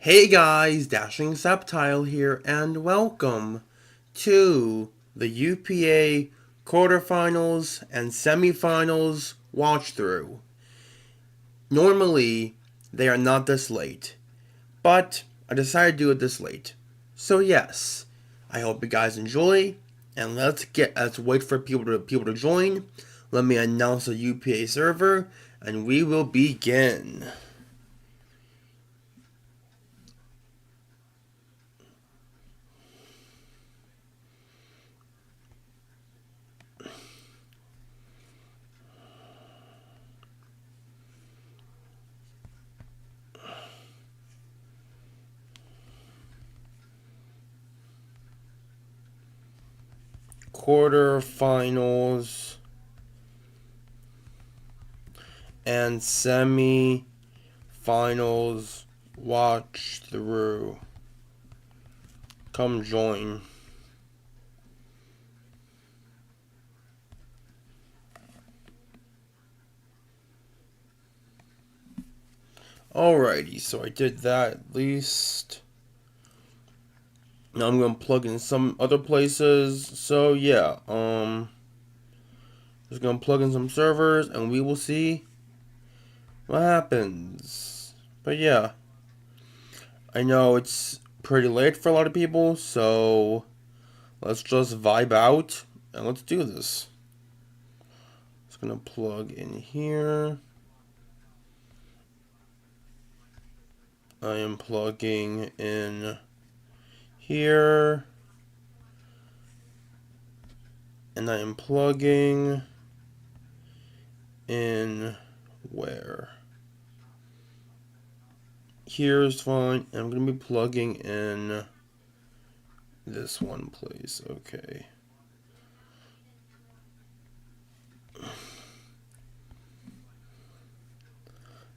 Hey guys, Dashing Subtile here, and welcome to the UPA quarterfinals and semifinals watch through. Normally, they are not this late, but I decided to do it this late. So yes, I hope you guys enjoy, and let's wait for people to join. Let me announce the UPA server, and we will begin. Quarterfinals and semi-finals watch through. Come join. Alrighty, so I did that at least. Now I'm gonna plug in some other places. So yeah, just gonna plug in some servers and we will see what happens. But yeah, I know it's pretty late for a lot of people, so let's just vibe out and let's do this. Just gonna plug in here. I am plugging in here. And I am plugging in where? Here's fine. I'm going to be plugging in this one place. Okay.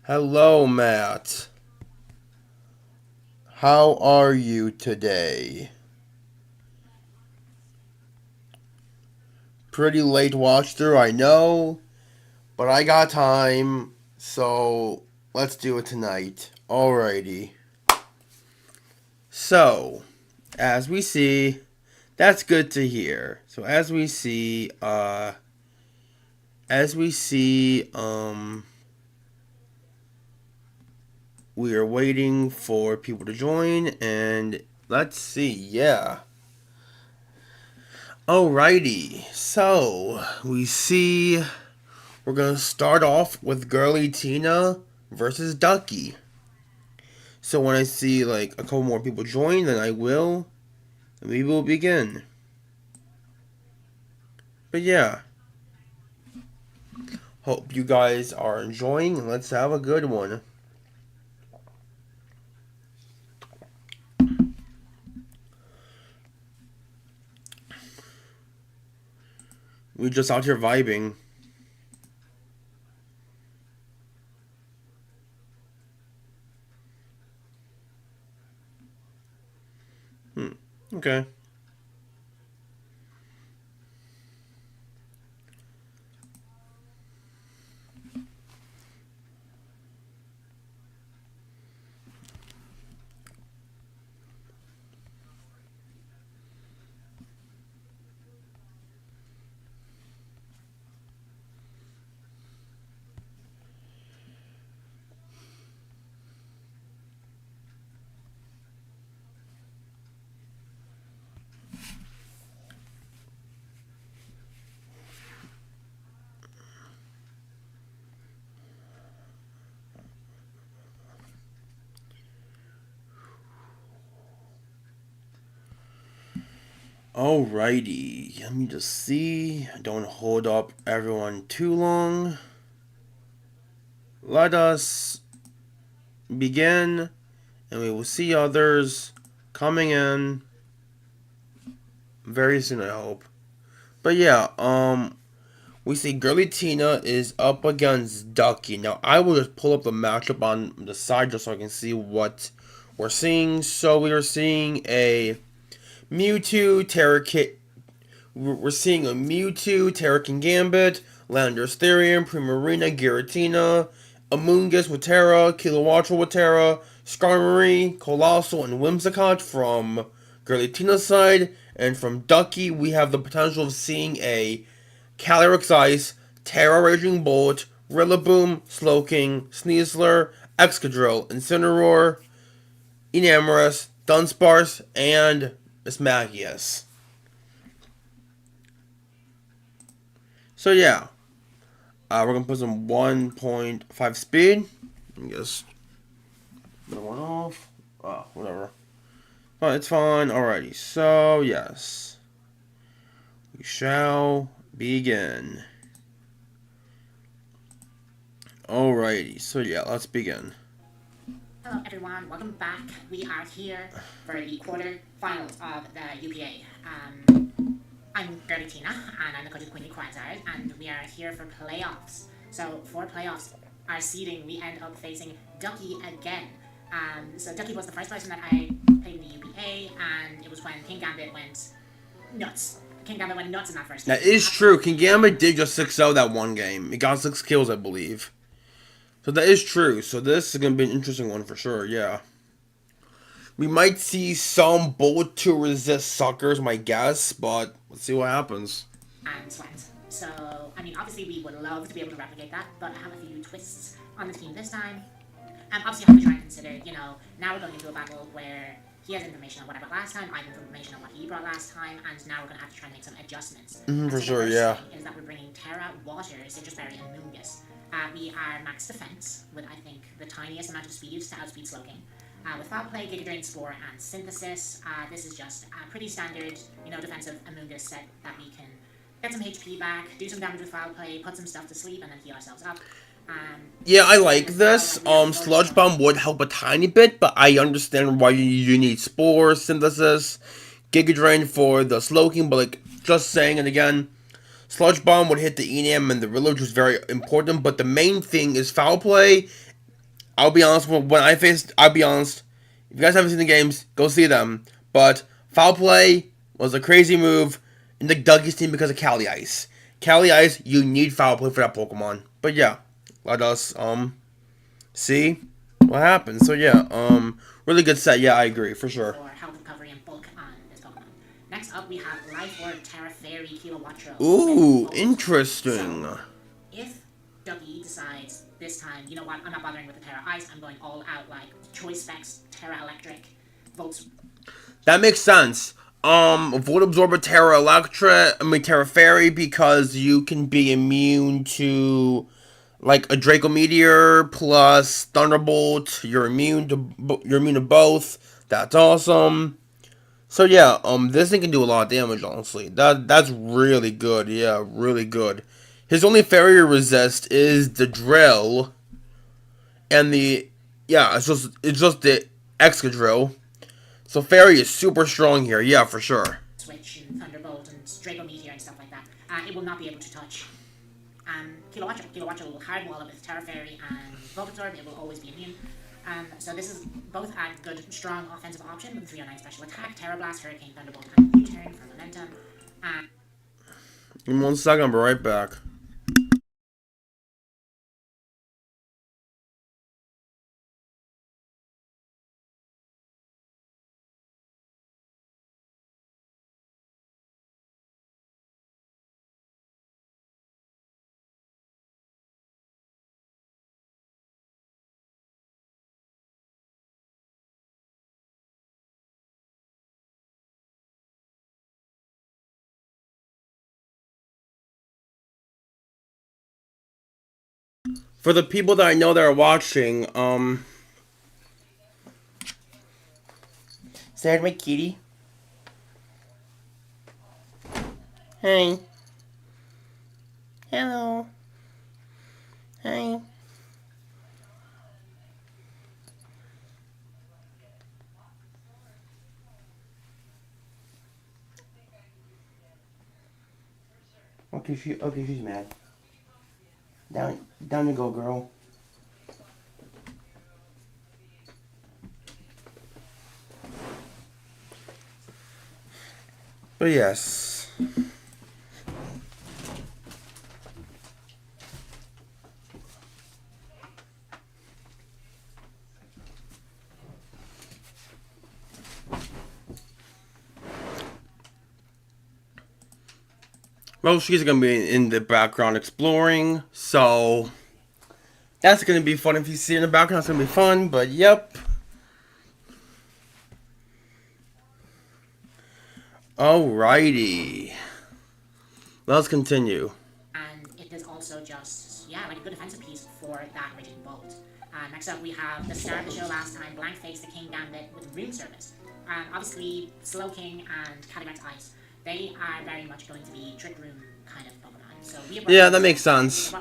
Hello, Matt. How are you today? Pretty late watch through, I know, but I got time, so let's do it tonight. Alrighty. So, as we see, that's good to hear. So as we see, we are waiting for people to join, and let's see, yeah. Alrighty, so we see we're gonna start off with Girly Tina versus Ducky. So when I see like a couple more people join, then and we will begin. But yeah, hope you guys are enjoying, and let's have a good one. We just out here vibing. Okay. Alrighty, let me just see. Don't hold up everyone too long. Let us begin, and we will see others coming in very soon, I hope. But yeah, we see Girly Tina is up against Ducky. Now, I will just pull up the matchup on the side just so I can see what we're seeing. So we are seeing a Mewtwo, Terrakit. We're seeing a Mewtwo, Terrakin Gambit, Landorus Therian, Primarina, Giratina, Amoonguss with Terra, Kilowattrel with Terra, Skarmory, Colossal, and Whimsicott from Giratina side, and from Ducky we have the potential of seeing a Calyrex Ice, Terra Raging Bolt, Rillaboom, Slowking, Sneasler, Excadrill, Incineroar, Enamorus, Dunsparce, and Mismagius. So yeah, we're gonna put some 1.5 speed. Let me just put one off. Oh, whatever. Oh, it's fine. Alrighty. So yes, we shall begin. Alrighty. So yeah, let's begin. Hello everyone, welcome back. We are here for the quarter-finals of the UPA. I'm Giratina, and I'm the coach of Queenie Quasar, and we are here for playoffs. So for playoffs, our seeding, we end up facing Ducky again. So Ducky was the first person that I played in the UPA, and it was when King Gambit went nuts. King Gambit went nuts in that first game. That is true. King Gambit did just 6-0 that one game. He got 6 kills, I believe. So that is true. So this is going to be an interesting one for sure, yeah. We might see some bullet to resist suckers, my guess, but let's see what happens. And Sweat. So, I mean, obviously we would love to be able to replicate that, but I have a few twists on the team this time. Obviously I have to try and consider, now we're going into a battle where he has information on what I brought last time, I have information on what he brought last time, and now we're going to have to try and make some adjustments. For sure, yeah. The first thing is that we're bringing Terra, Water, Citrus Berry, and Moongus. We are max defense, with I think the tiniest amount of speed used to outspeed Slowking. With Foul Play, Giga Drain, Spore, and Synthesis, this is just a pretty standard, defensive Amoonguss set that we can get some HP back, do some damage with Foul Play, put some stuff to sleep, and then heal ourselves up. Yeah, I like this. Sludge Bomb would help a tiny bit, but I understand why you need Spore, Synthesis, Giga Drain for the Slowking, but like, just saying it again, Sludge Bomb would hit the Enam and the Rillaboom, which was very important, but the main thing is Foul Play. I'll be honest, I'll be honest, if you guys haven't seen the games, go see them, but Foul Play was a crazy move in the Ducky's team because of Cali Ice. Cali Ice, you need Foul Play for that Pokemon. But yeah, let us, see what happens. So yeah, really good set, yeah, I agree, for sure. For health recovery and bulk on this Pokemon. Next up, we have Life Orb, Terra Fairy, Kilowattrel. Ooh, interesting. So, if Ducky decides this time, you know what, I'm not bothering with the Terra Ice, I'm going all out, like, Choice Specs, Terra Electric, Volts. That makes sense. Volt Absorber, Terra Fairy, because you can be immune to, like, a Draco Meteor plus Thunderbolt. You're immune to both. That's awesome. So yeah, this thing can do a lot of damage, honestly. That's really good. Yeah, really good. His only fairy resist is the Drill, and it's just the Excadrill. So fairy is super strong here. Yeah, for sure. Switch and Thunderbolt and Draco Meteor and stuff like that. It will not be able to touch. Kilowattrel will hardwall it with Terra Fairy and Volt Absorb. It will always be immune. So this is both a good, strong offensive option with 309 special attack, Terra Blast, Hurricane, Thunderbolt, and U-Turn for momentum. Give me 1 second, I'll be right back. For the people that I know that are watching, say hi to my kitty. Hey. Hello. Hi. Okay, she's mad. Down you go, girl. But yes. Well, she's gonna be in the background exploring, so that's gonna be fun. If you see her in the background, it's gonna be fun. But yep. Alrighty. Let's continue. And it is also just, yeah, like a good defensive piece for that Raging Bolt. Next up, we have the star of the show last time, Blank Face, the King Gambit with Room Service. Obviously, Slow King and Calyrex Ice, they are very much going to be Trick Room kind of Pokemon. So yeah, that makes sense.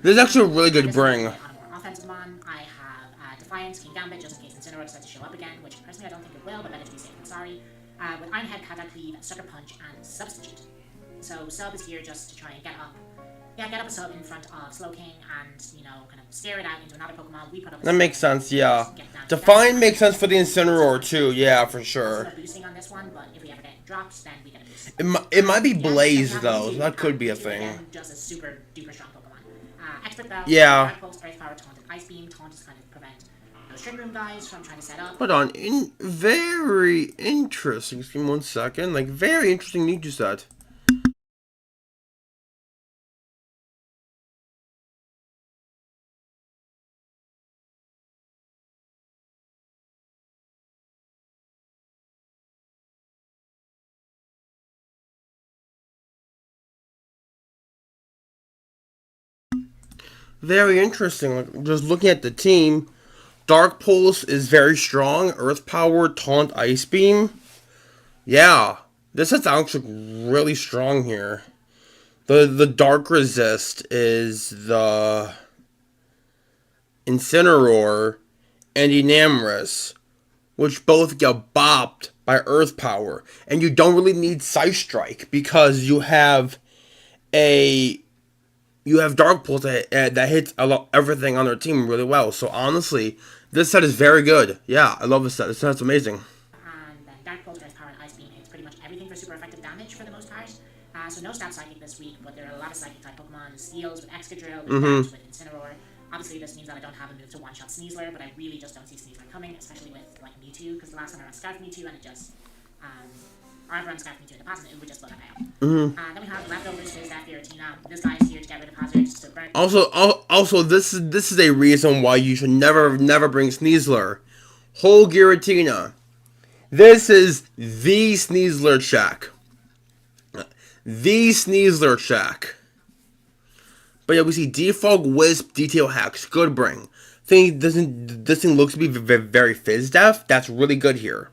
This is actually a really good bring. On a more offensive one, I have Defiance, King Gambit, just in case Incineroar decides to show up again, which personally I don't think it will, but better to be safe than sorry. With Iron Head, Cataclysm, Sucker Punch, and Substitute. So Sub is here just to try and get up a sub in front of Slow King and, you know, kind of scare it out into another Pokemon. We put up a that makes sense, yeah. Define makes sense for the Incineroar too, yeah, for sure. Boosting on this one, but if we ever get dropped, then we get a boost. It might be Blaze though, that could be a thing. Just a super duper strong Pokemon. Expert Bell, yeah. Dark Pulse, Earth Power, Taunt, and Ice Beam. Taunt is kind of prevent those Trick Room guys from trying to set up. Hold on, very interesting. Just give me 1 second. Like, very interesting need you said. Very interesting. Like, just looking at the team, Dark Pulse is very strong. Earth Power, Taunt, Ice Beam. Yeah, this is actually really strong here. The Dark Resist is the Incineroar and Enamorus, which both get bopped by Earth Power. And you don't really need Psy Strike because you have Dark Pulse that hits everything on their team really well. So honestly, this set is very good. Yeah, I love this set. This set's amazing. And then Dark Pulse, Earth Power, and Ice Beam hits pretty much everything for super effective damage for the most part. So no Stab Psychic this week, but there are a lot of Psychic type Pokemon. Steels with Excadrill, with Bats, with Incineroar. Obviously this means that I don't have a move to one-shot Sneasler, but I really just don't see Sneasler coming, especially with like Mewtwo, because the last time I ran Scarf Mewtwo and it just... or I've run Scarf Mewtwo in the past and it would just blow that guy up. Then we have Leftovers, Fizz-F, Giratina. This guy is here to get rid of hazards, to burn... Also, this is a reason why you should never bring Sneasler. Whole Giratina. This is the Sneasler check. The Sneasler check. But yeah, we see Defog, Wisp, Detail Hex. Good bring. This thing looks to be very Fizz-Def. That's really good here.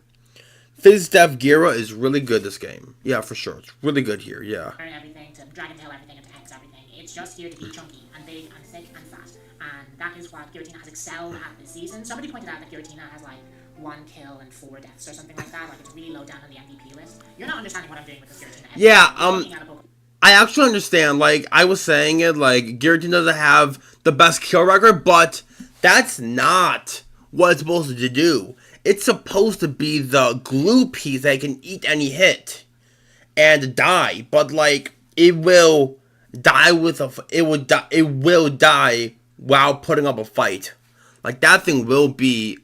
Fizz-Def Gira is really good this game. Yeah, for sure. It's really good here, yeah. Burn everything, to Dragon Tail everything, and to Hex everything. It's just here to be chunky and big and thick and fast. And that is what Giratina has excelled at this season. Somebody pointed out that Giratina has like 1 kill and 4 deaths or something like that. Like it's really low down on the MVP list. You're not understanding what I'm doing with this Giratina. Yeah, I actually understand. Like, I was saying it, like, Giratina doesn't have the best kill record, but that's not what it's supposed to do. It's supposed to be the glue piece that can eat any hit and die, but like it will die while putting up a fight. Like that thing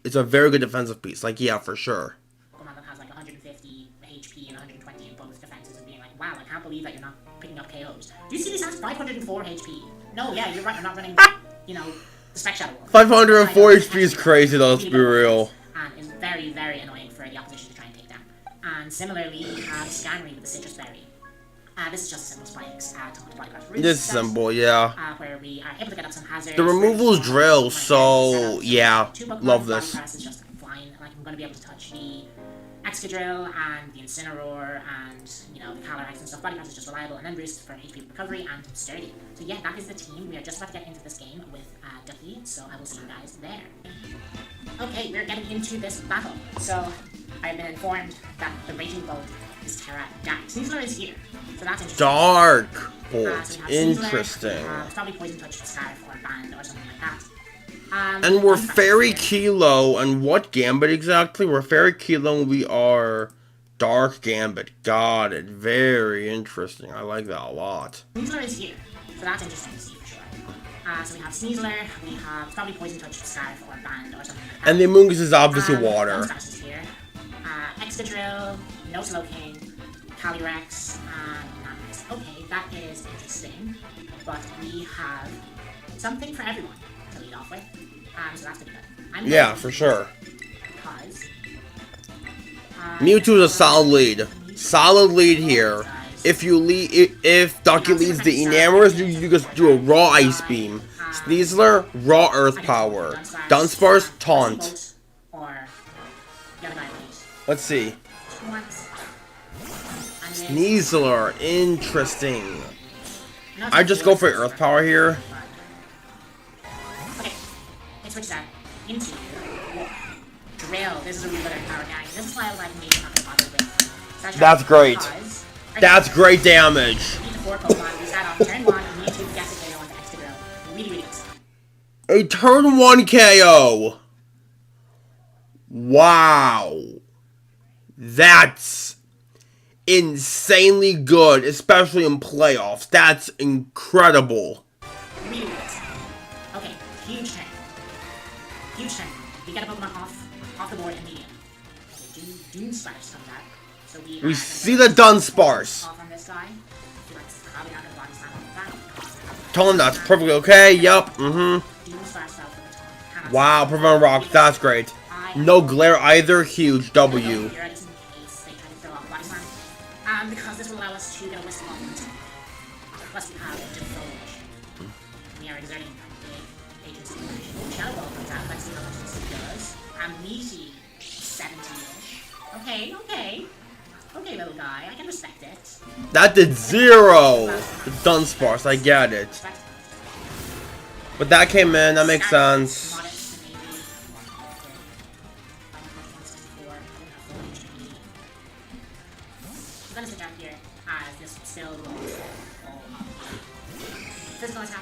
it's a very good defensive piece. Like yeah, for sure. Pokemon that has like 150 HP and 120 in both defenses and being like, wow, I can't believe that you're not picking up KOs. Do you see this has 504 HP? No, yeah, you're right. I'm not running. You know, the Spec Shadow Wolf. 504 HP is crazy though. Let's be real. And is very, very annoying for the opposition to try and take down. And similarly, we have Scanry with the Citrus Berry. This is just a simple spikes. This is simple, yeah. Where we are able to get up some hazards. The removal is drill, so yeah, love this. Is just fine. Like I'm going to be able to touch the Excadrill and the Incineroar and you know the Calyrex and stuff. Body Press is just reliable, and then boost for HP recovery and sturdy. So yeah, that is the team. We are just about to get into this game with Ducky. So I will see you guys there. Okay, we're getting into this battle. So I've been informed that the Raging Bolt is Terra Dark. Sneasler is here, so that's interesting. Dark Bolt, so interesting. Probably Poison Touch, Scarf, or Band, or something like that. And we're Fairy Kilo, and what Gambit exactly? We're Fairy Kilo, and we are Dark Gambit. Got it. Very interesting. I like that a lot. Sneasler is here, so that's interesting to see for sure. So we have Sneasler, we have probably Poison Touch, Scarf, or Band, or something like that. And the Amoonguss is obviously water. Is here. Excadrill, no Slow King, Calyrex, and Enamorus. Okay, that is interesting. But we have something for everyone to lead off with. So that's gonna be good. Yeah, for sure. Because Mewtwo is a solid lead. Solid lead here. If you lead, if Ducky leads the Enamorous, you just do a raw Ice Beam. Sneasler, raw Earth Power. Dunsparce, Taunt. Or the other guy leads. Let's see. Once. Sneasler, interesting. I just go for Earth Power here. Okay, it switches out into Drill. This is a really good power gang. This is why I like maybe not bother with. That's great. That's great damage. Need the 4 Pokemon. We start off turn 1. Mewtwo gets a KO on the extra Drill. Really, really good. A turn 1 KO. Wow. That's insanely good, especially in playoffs. That's incredible. Really good. Okay, huge turn. Huge turn. We get a Pokemon off the board immediately. Okay, Dunsparce comes out. So we see the Dunsparce. Off on this guy. Probably not gonna body slam on that. Tell him that's perfectly okay. Yup. Dunsparce fell for the taunt. Wow, prevent rock. That's great. No glare either. Huge W. Because this will allow us to get a Wisdom on. Plus we have a Devotion. We are exerting agency. Shadow Ball comes out. Let's see how much this does. Amnesia, 70-ish. Okay, okay. Okay, little guy. I can respect it. That did 0. The Dunsparce. I get it. But that came in. That makes sense.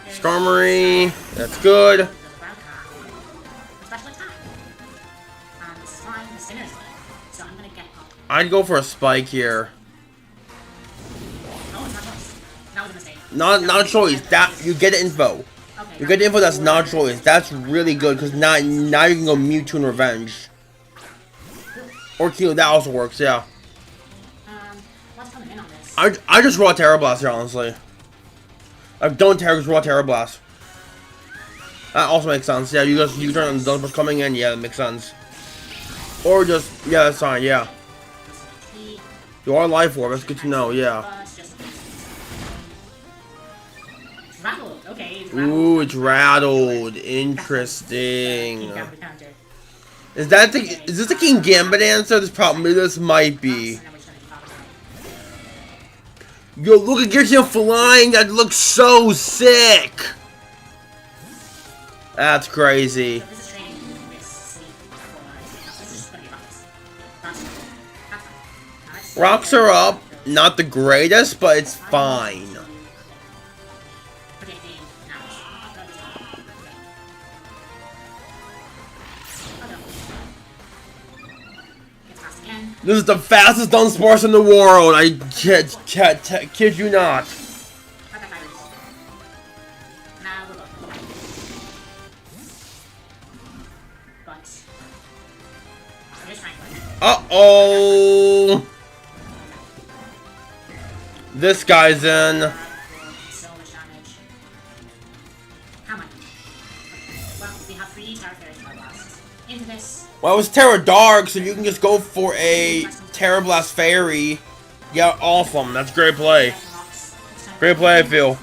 Skarmory, that's good. I'd go for a spike here. Not a choice. That you get info. You get info that's not a choice. That's really good because now you can go Mewtwo and Revenge. Or Kilo, that also works, yeah. I just raw Terra Blast here, honestly. Don't Terra, just raw Terra Blast. That also makes sense. Yeah, you turn on the Dunsparce coming in. Yeah, that makes sense. Or just that's fine. Yeah. You are Life Orb. That's good to know. Yeah. Ooh, it's rattled. Interesting. Is this the King Gambit answer? This might be. Yo, look at him flying. That looks so sick. That's crazy. Rocks are up. Not the greatest, but it's fine. This is the fastest Dunsparce in the world. I kid you not. Uh-oh. This guy's in. Well, it was Terra Dark, so you can just go for a Terra Blast Fairy. Yeah, awesome. That's great play. Great play, I feel.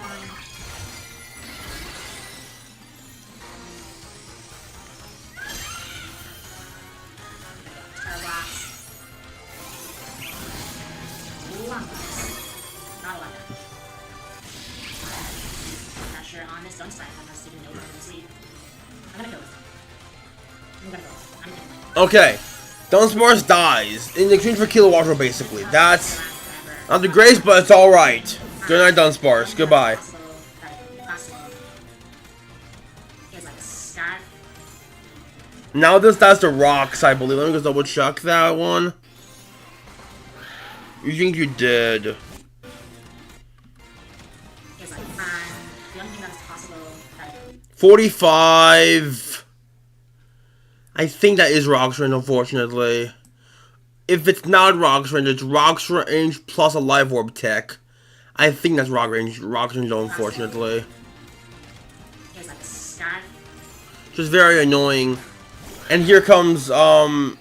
Okay, Dunsparce dies in exchange for Kilo Watchthrough, basically. That's not the greatest, but it's alright. Good night, Dunsparce. Goodbye. Now that's the rocks, I believe. Let me just double check that one. You think you did? 45. I think that is Rock's Range, unfortunately. If it's not Rock's Range, it's Rock's Range plus a Life Orb tech. I think that's Rock Range though, unfortunately. Here's like a scarf. Just very annoying. And here comes Callie.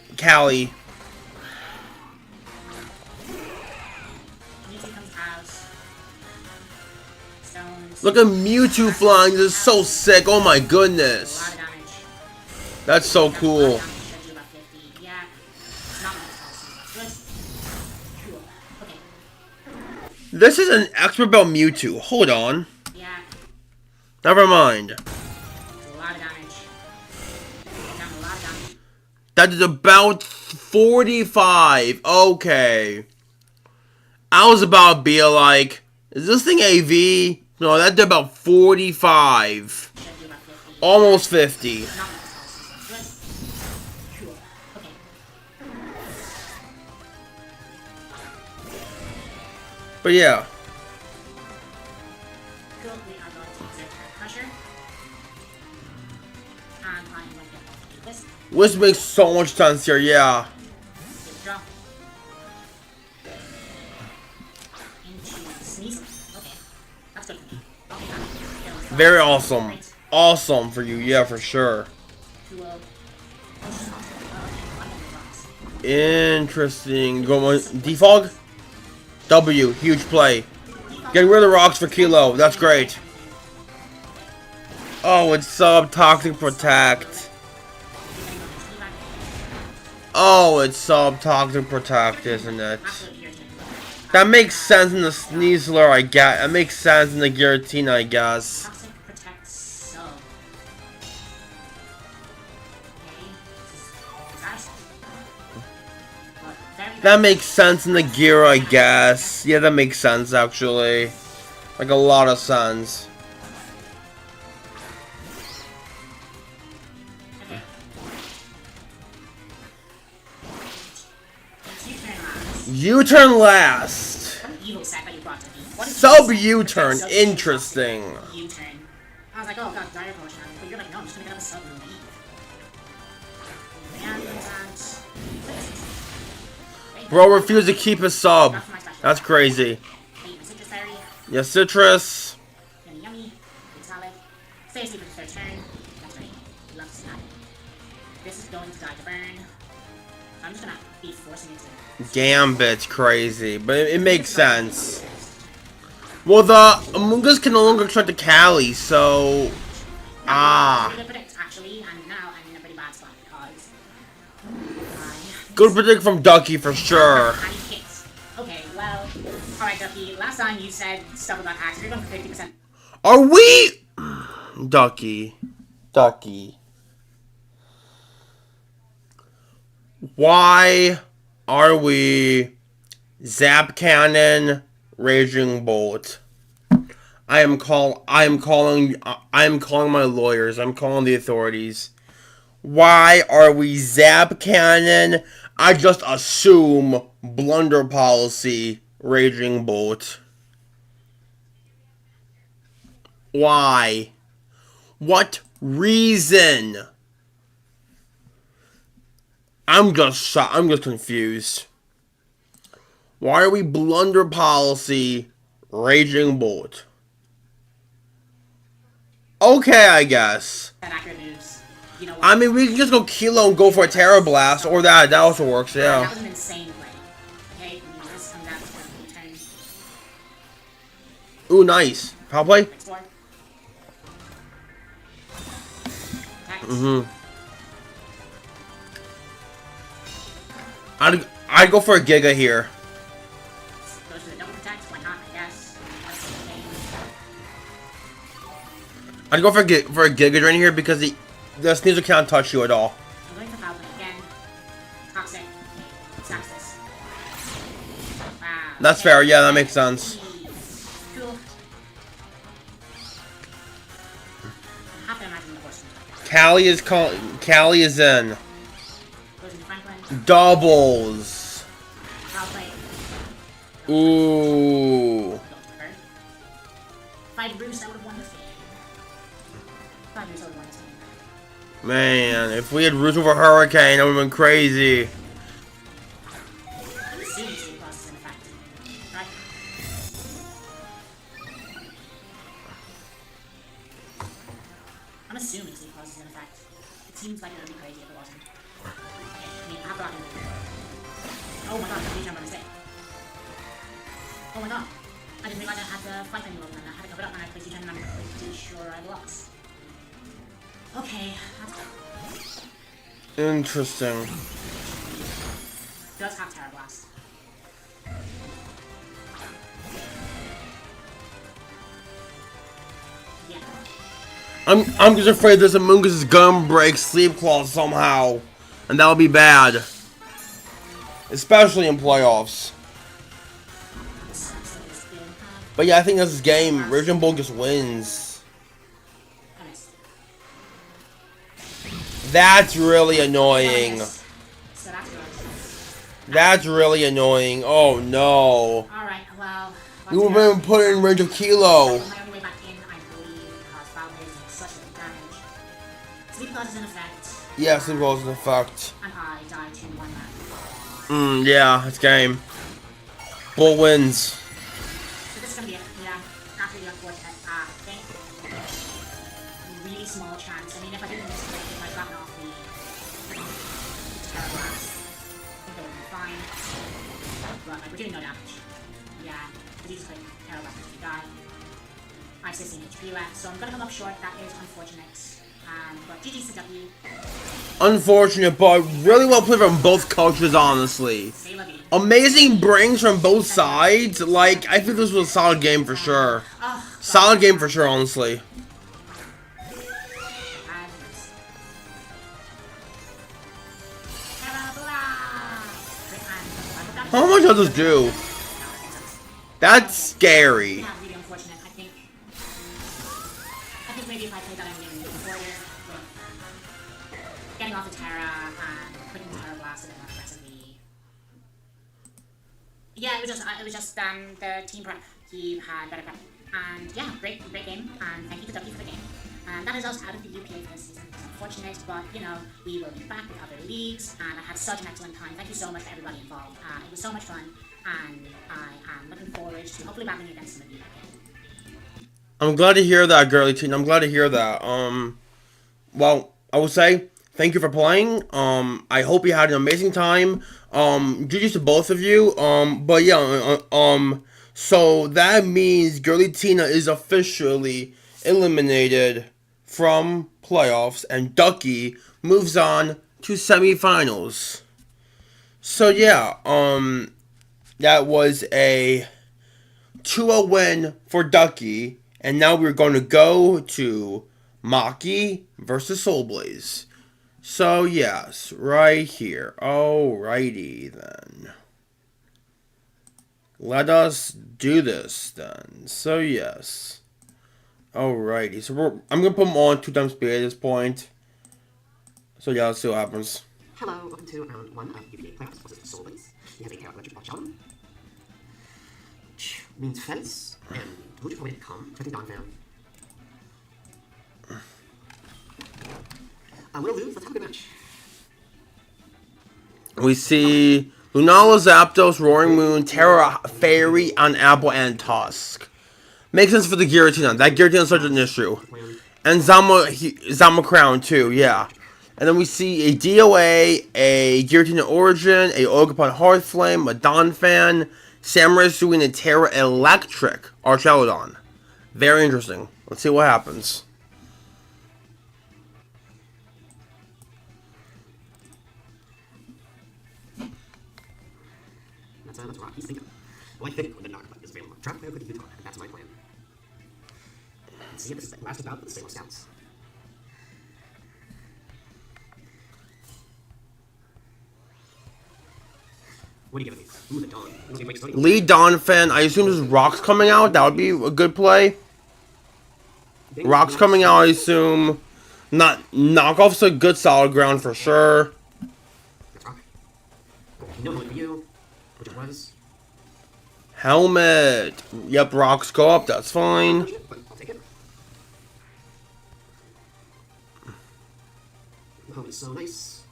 Mewtwo comes out. Stones. Look at Mewtwo flying. This is so sick. Oh my A lot goodness. of damage. That's so cool. Should do about 50. Yeah. It's not much else. Good. Cool. Okay. This is an expert belt Mewtwo. Hold on. Yeah. Never mind. A lot of damage. Down a lot of damage. That is about 45. Okay. I was about to be like, is this thing AV? No, that did about 45. Should do about 50. Almost 50. Not much else. Good. Cool. Okay. But yeah. Cool. We are going to exert our pressure. And I'm going to get a Wisp. This makes so much sense here, yeah. Draw. Into sneeze. Okay. That's good for me. Okay, that kills. Very awesome. Great. Awesome for you, yeah, for sure. 2-0. Okay, I'm gonna box. Interesting. Going defog? W, huge play. Getting rid of the rocks for Kilo. That's great. Oh, it's sub toxic protect. Oh, it's sub toxic protect, isn't it? Absolutely irritating. That makes sense in the Sneasler, I guess. That makes sense in the Giratina, I guess. Toxic protect sub. Okay, this is disaster. But very That makes sense in the Gira, I guess. Yeah, that makes sense, actually. Like, a lot of sense. Okay. It's U-turn last. U-turn last. What an evil set that you brought to me. What is Sub this? U-turn. Sub Interesting. U-turn. I was like, oh god, dire potion. But you're like, no, I'm just gonna get up a sub and leave. And Bro refused to keep his sub. That's crazy. Hey, my citrus berry. Yeah, Citrus. Yummy, yummy. Good salad. Stay asleep for the third turn. That's right. Love to snap. This is going to die to burn. So I'm just gonna be forcing it to. Gambit's crazy, but it makes sense. Well, the Amoonguss can no longer extract the Cali, so... Ah. Pretty good predict, actually, and now I'm in a pretty bad spot because. Good predict from Ducky for sure. And he hits. Okay, well. Alright, Ducky, last time you said stuff about hacks, you're going for 50%. Are we... Ducky. Ducky. Why are we... Zap Cannon, Raging Bolt? I am calling my lawyers. I'm calling the authorities. Why are we Zap Cannon? I just assume Blunder Policy, Raging Bolt. Why? What reason? I'm just confused. Why are we Blunder Policy, Raging Bolt? Okay, I guess. Accurate moves. You know what? I mean, we can just go Kilo and go for a Terra Blast, or that also works, That yeah. was an insane play. Okay, this comes out for a turn. Ooh, nice. Power play? Next door. Attack. I'd go for a Giga here. Goes for the double protect. Why not? I guess. That's okay. I'd go for a Giga Drain here because the Sneasel can't touch you at all. I'm going for power play again. Toxic. Snaps this. Wow. That's fair, yeah, that makes sense. Cool. I have to imagine the horse Callie is in. goes into Franklin. Doubles. Power play. Ooh. Goes to her. If I had Bruce, I would have won this game. If I had Bruce, I would have won this game. Man, if we had Roots over Hurricane, that would have been crazy. Seriously, process in effect. Right? would be crazy if it wasn't. Okay, I mean, I have to lock in. Oh my god, I'm gonna mistake. Oh my god. I didn't realize I had the fight menu open and I had to cover it up and I placed and I'm pretty sure I lost. Okay, that's Interesting. does have Terra Blast. Yeah. I'm just afraid this Amoonguss's gum break Sleep Claw somehow. And that'll be bad. Especially in playoffs. But yeah, I think this game, Raging Bull just wins. That's really annoying. That's really annoying. Oh no. Alright, well. We were going to put it in range of Kilo. My only way back in, I believe, because Foul is such a damage. Sleep Clause is in effect. Yeah, Sleep Clause is in effect. And I die to one man. Yeah, it's game. Bull wins. So this is gonna be it. Yeah, absolutely unfortunate. I think really small chance. I mean, if I didn't miss it, if I'd gotten off the Terra Blast, I think it would be fine. But like, we're doing no damage. Yeah, the just click Terra Blast if you die. I have 16 HP left, so I'm gonna come up short. That is unfortunate. But GG's to W. Unfortunate, but really well played from both coaches, honestly. Amazing brings from both sides. Like, I think this was a solid game for sure. Solid game for sure, honestly. How much does this do? That's scary. Yeah, really unfortunate. I think maybe if I played that endgame before with getting off the Terra and putting the Terra Blast and then aggressively. Yeah, it was just the team prep. He had better prep. And yeah, great game. And thank you to W for the game. And that is us out of the UPA for this season. It's unfortunate, but you know, we will be back with other leagues. And I had such an excellent time. Thank you so much for everybody involved. It was so much fun. And I am looking forward to hopefully battling against some of you again. I'm glad to hear that, girly teen. I'm glad to hear that. Well, I will say thank you for playing. I hope you had an amazing time. GG's to both of you. But yeah, so that means Girly Tina is officially eliminated from playoffs, and Ducky moves on to semifinals. So yeah, that was a 2-0 win for Ducky, and now we're going to go to Maki versus Soulblaze. So yes, right here. Alrighty then. Let us do this then. So yes. Alrighty. So I'm gonna put them on 2 times speed at this point. So yeah, let's see what happens. Hello, welcome to round 1 of UPA playoffs versus Soulblaze. He has a pair of electric watch on. Means fence, and would you probably come? I think Don found. We'll lose, let's have a good match. We see Lunala, Zapdos, Roaring Moon, Terra, Fairy, on Apple, and Tusk. Makes sense for the Giratina. That Giratina is such an issue. And Zamazenta-Crowned too, yeah. And then we see a DOA, a Giratina Origin, a Ogerpon Hearthflame, a Donphan, Samurai Suin, and Terra Electric Archelodon. Very interesting. Let's see what happens. That's what he's thinking. Well, I think the Narc is available. Trap player with the Utah, and that's my plan. And see if this is the last bout with the Salem Scouts. What are you giving me? Ooh, the Dawn. Lead Donphan. I assume there's rocks coming out. That would be a good play. Rocks coming out, I assume. Not knockoff's a good solid ground for sure. Let's rock. No one for you, which it was. Helmet. Yep, rocks go up. That's fine. But I'll take it. Oh, it's so nice.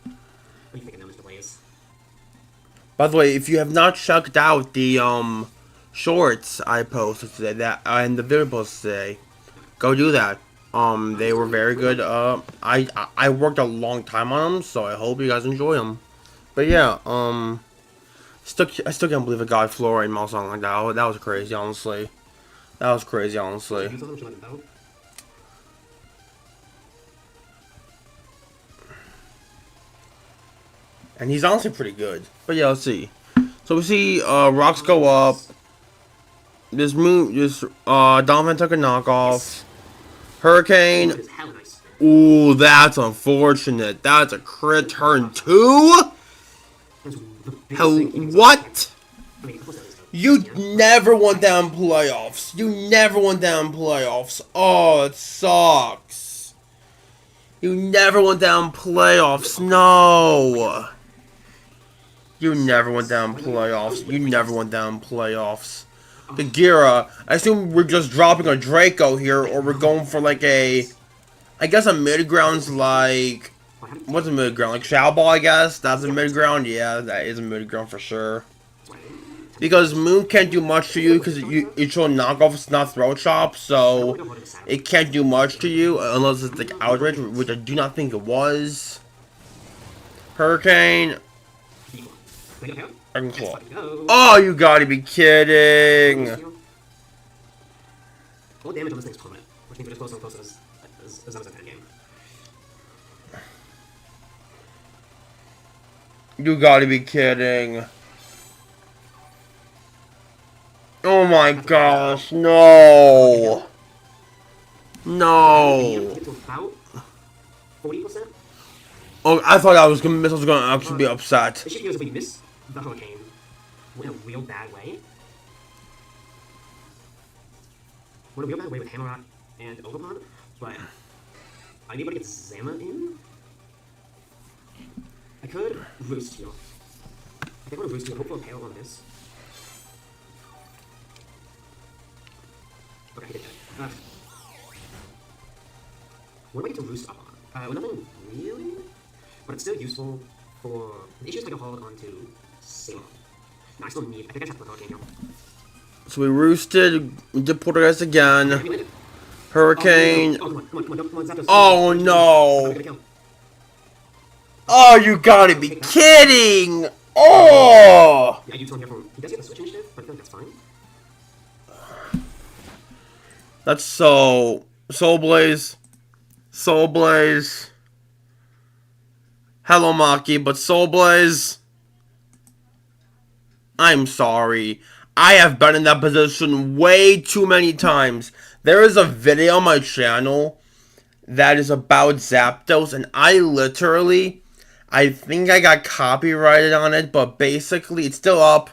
What do you think of Mr. Blaze? By the way, if you have not checked out the shorts I posted today, that and the video posted today. Go do that. They were very good. I worked a long time on them, so I hope you guys enjoy them. But yeah, I still can't believe a guy Flora and mouse on like that. That was crazy, honestly. That was crazy, honestly. And he's honestly pretty good. But yeah, let's see. So we see rocks go up. This Donovan took a knockoff. Hurricane. Ooh, that's unfortunate. That's a crit turn 2? What? You never went down playoffs. You never went down playoffs. Oh, it sucks. You never went down playoffs. No. You never went down playoffs. You never went down playoffs. Bagheera, I assume we're just dropping a Draco here, or we're going for like a... I guess a mid-ground's like... What's a mid-ground? Like Shadow Ball, I guess? That's a mid-ground? Yeah, that is a mid-ground for sure. Because Moon can't do much to you, because it's a knockoff, it's not Throat Chop, so... It can't do much to you, unless it's like Outrage, which I do not think it was. Hurricane... Claw. Oh, you gotta be kidding! All damage on this thing's permanent, which means we're just closer and closer as Zamazenta game. You gotta be kidding. Oh my gosh, no! No! Oh, I thought I was gonna actually be upset. The shitty is if we miss the Hurricane in a real bad way. We're in a real bad way with Hammer Rock and Overpod, but I'm able to get Zama in. I could Roost Heal. I think I'm gonna Roost Heal, hope for a pair on this. Okay, I did that. What do I get to Roost up on? Well, nothing really, but it's still useful for... The issue is I can hold onto Sailor. No, I still need... I think I just have to put Hurricane here. So we roosted, we did Poltergeist again. Hurricane. Oh, come on, Zapdos. Oh no! Oh, you gotta be kidding! Oh! Yeah, I do tell him here for... He does get the switch initiative, but I feel like that's fine. That's so... Soul Blaze. Soul Blaze. Hello, Maki, but Soul Blaze... I'm sorry. I have been in that position way too many times. There is a video on my channel that is about Zapdos, and I literally... I think I got copyrighted on it, but basically it's still up.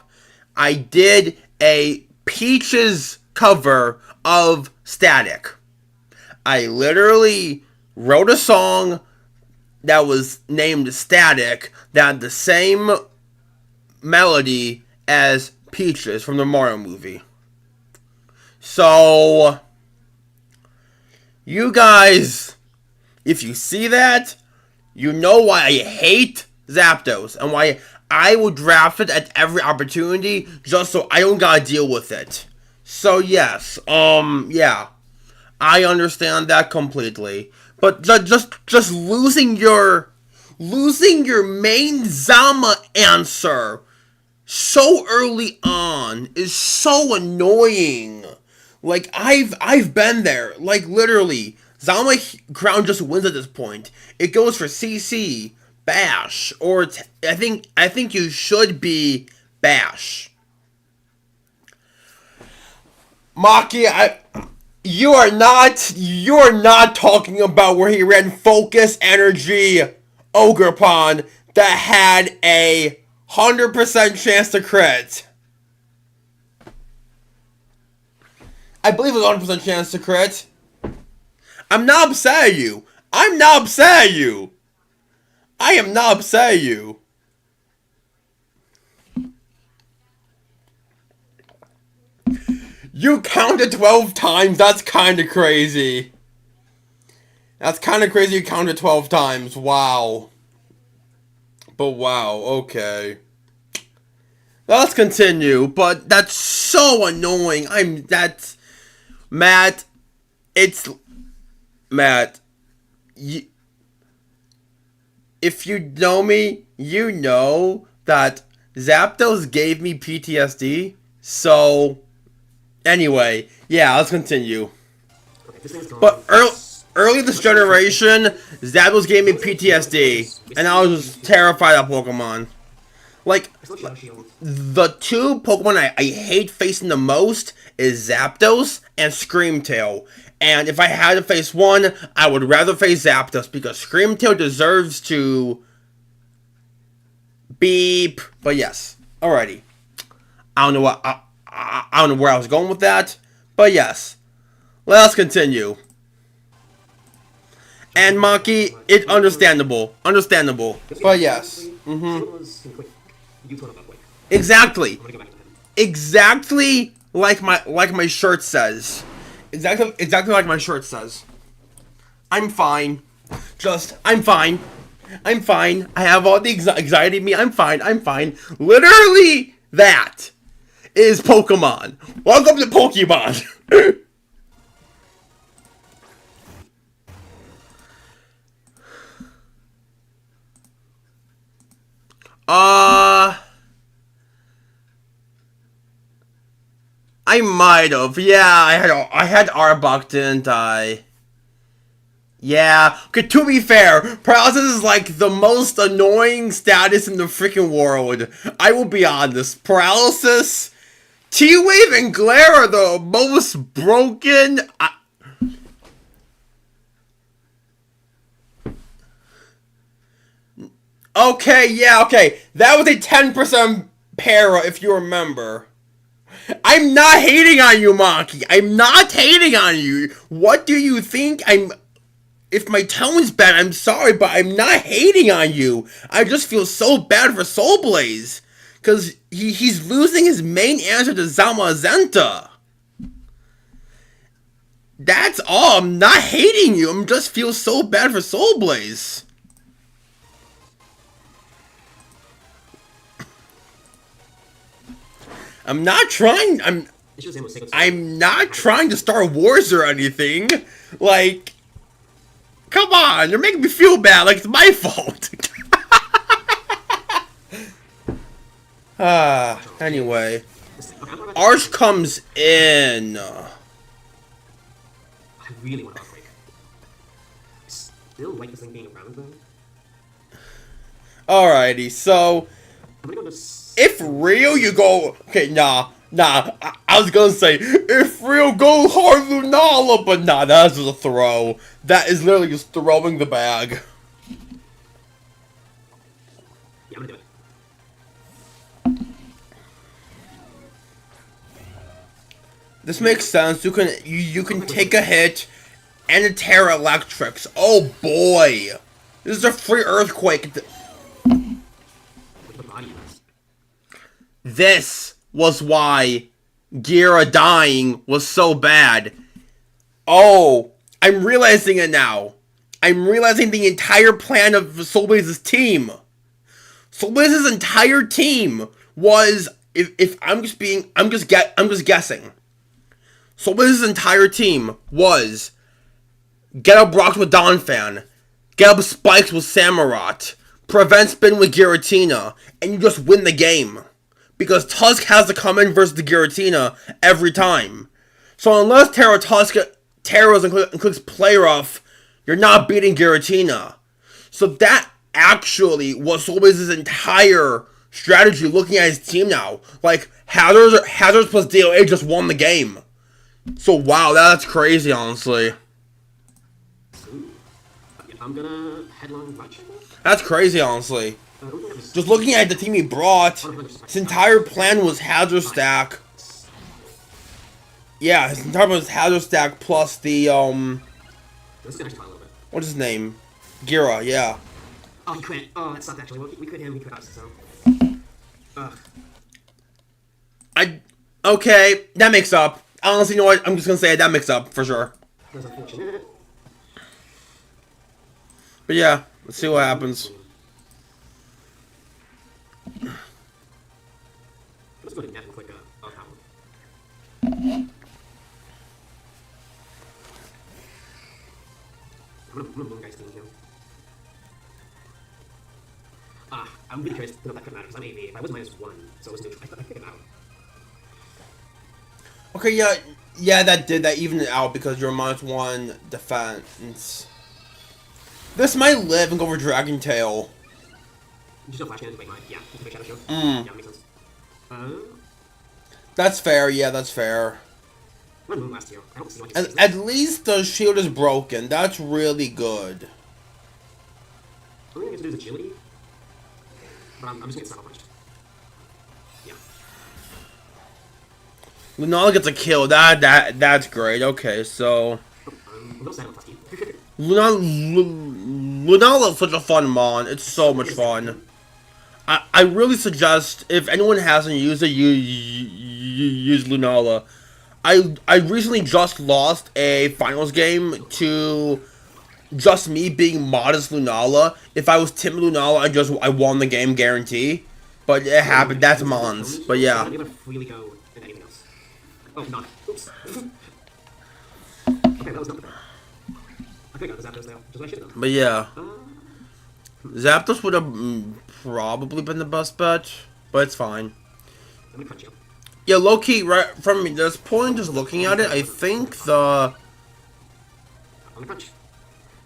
I did a Peaches cover of Static. I literally wrote a song that was named Static that had the same melody as Peaches from the Mario movie. So, you guys, if you see that, you know why I hate Zapdos and why I will draft it at every opportunity just so I don't gotta deal with it. So yes, yeah, I understand that completely. But just losing your main Zama answer so early on is so annoying. Like I've been there. Like literally, Zama-Crowned just wins at this point. It goes for CC, Bash, or I think you should be Bash. Maki, you are not talking about where he ran Focus Energy Ogerpon that had a 100% chance to crit. I believe it was 100% chance to crit. I'm not upset at you. I'm not upset at you. I am not upset at you. You counted 12 times. That's kind of crazy. That's kind of crazy you counted 12 times. Wow. But wow, okay. let's continue. But that's so annoying. Matt. It's Matt. If you know me, you know that Zapdos gave me PTSD. So, anyway, yeah, let's continue. Okay, this thing's gone. But early this generation, Zapdos gave me PTSD, and I was just terrified of Pokemon. Like, I still Shadow Shield. the two Pokemon I hate facing the most is Zapdos and Screamtail. And if I had to face one, I would rather face Zapdos because Screamtail deserves to beep. But yes, alrighty. I don't know what I don't know where I was going with that, but yes, let's continue. And Monkey, it's understandable, but yes, exactly. Exactly like my shirt says. Exactly like my shirt says. I'm fine. I'm fine. I'm fine. I have all the anxiety in me. I'm fine. Literally, that is Pokemon. Welcome to Pokemon. I might have. Yeah, I had Arbok, didn't I? Yeah. Okay, to be fair, paralysis is like the most annoying status in the freaking world. I will be honest. Paralysis, T-Wave, and Glare are the most broken. Okay, yeah, okay. That was a 10% para, if you remember. I'm not hating on you, Monkey. I'm not hating on you. What do you think? If my tone's bad, I'm sorry, but I'm not hating on you. I just feel so bad for Soul Blaze. Because he's losing his main answer to Zamazenta. That's all. I'm not hating you. I just feel so bad for Soul Blaze. I'm not trying to start wars or anything. Like, come on, you're making me feel bad, like it's my fault. Anyway. Arch comes in. I really want to Earthquake. I still like this thing being around though. Alrighty, so I'm gonna go to if real, you go. Okay, nah. I was gonna say if real, go hard Lunala, but nah, that's just a throw. That is literally just throwing the bag. Yeah, I'm gonna do it. This makes sense. You can take a hit and a Terra Electrics. Oh boy, this is a free Earthquake. This was why Gira dying was so bad. Oh, I'm realizing it now. I'm realizing the entire plan of Soul Blaze's team. Soul Blaze's entire team was, if I'm just guessing. Soul Blaze's entire team was get up Rocks with Donphan, get up Spikes with Samurott, prevent Spin with Giratina, and you just win the game. Because Tusk has to come in versus the Giratina every time. So unless Terra's includes play rough, you're not beating Giratina. So that actually was Soul Blaze's entire strategy looking at his team now. Like, Hazards plus DOA just won the game. So wow, that's crazy, honestly. I'm gonna headlong Watch. That's crazy, honestly. Just looking at the team he brought, his entire plan was Hazard Stack. Yeah, his entire plan was Hazard Stack plus the, what's his name? Gira, yeah. Oh, he quit. Oh, that sucked, actually. We quit him, we quit us, so. Okay, that makes up. Honestly, you know what? I'm just gonna say it, that makes up, for sure. That's unfortunate. But yeah, let's see what happens. let's go to net and click power. I'm gonna moon guys team here. I'm really curious to know if that could matter, because I'm AV. If I was -1, so it was neutral, I could it out. Okay, yeah, that evened it out because you're -1 defense. This might live and go for Dragon Tail. You just no flash cannons, wait, yeah, you can make Shadow Shield. Mm. Yeah, that makes sense. That's fair, yeah, that's fair. I'm gonna moon last here. I don't see much At least the shield is broken. That's really good. I'm gonna get to do is agility. But I'm just gonna get stuck punched. Yeah. Lunala gets a kill. That's great. Okay, so I'm a little sad on Tusky. Lunala is such a fun mon. It's so much fun. I really suggest if anyone hasn't used it, use Lunala. I recently just lost a finals game to just me being modest Lunala. If I was timid Lunala, I won the game guarantee. But it happened. That's Mons. But yeah. I'm able to freely go into anything else. Oh, not. Oops. Okay, that was not the bad. I could have got the Zapdos there, just what I should have done. But yeah. Zapdos would have probably been the best bet, but it's fine. I'm gonna crunch you. Yeah, low key, right from this point, just looking at it, I think the I'm gonna crunch.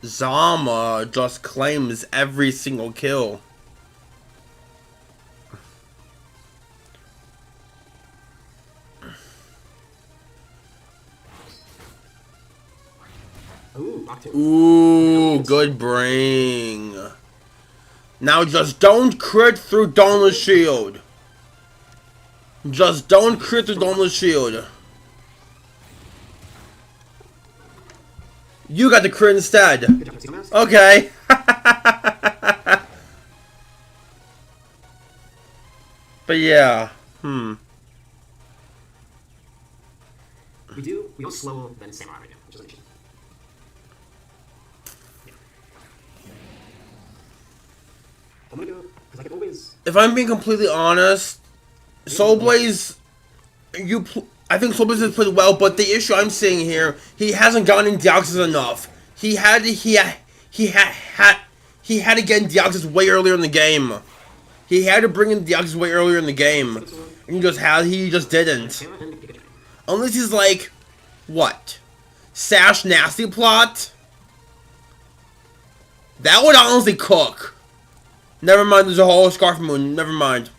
Zama just claims every single kill. Ooh, Watchthrough. Ooh, good bring. Now just don't crit through Dauntless Shield. Just don't crit through Dauntless Shield. You got the crit instead. Good job, Mouse. Okay. But yeah. We go slower than Samurai right now, which is an issue. Yeah. I'm gonna go, because I can always... If I'm being completely honest, Soul Blaze, I think Soul Blaze has played well, but the issue I'm seeing here, he hasn't gotten in Deoxys enough. He had to get in Deoxys way earlier in the game. He had to bring in Deoxys way earlier in the game, and he just didn't. Unless he's like, what? Sash Nasty Plot? That would honestly cook. Never mind, there's a whole Scarf Moon. Never mind.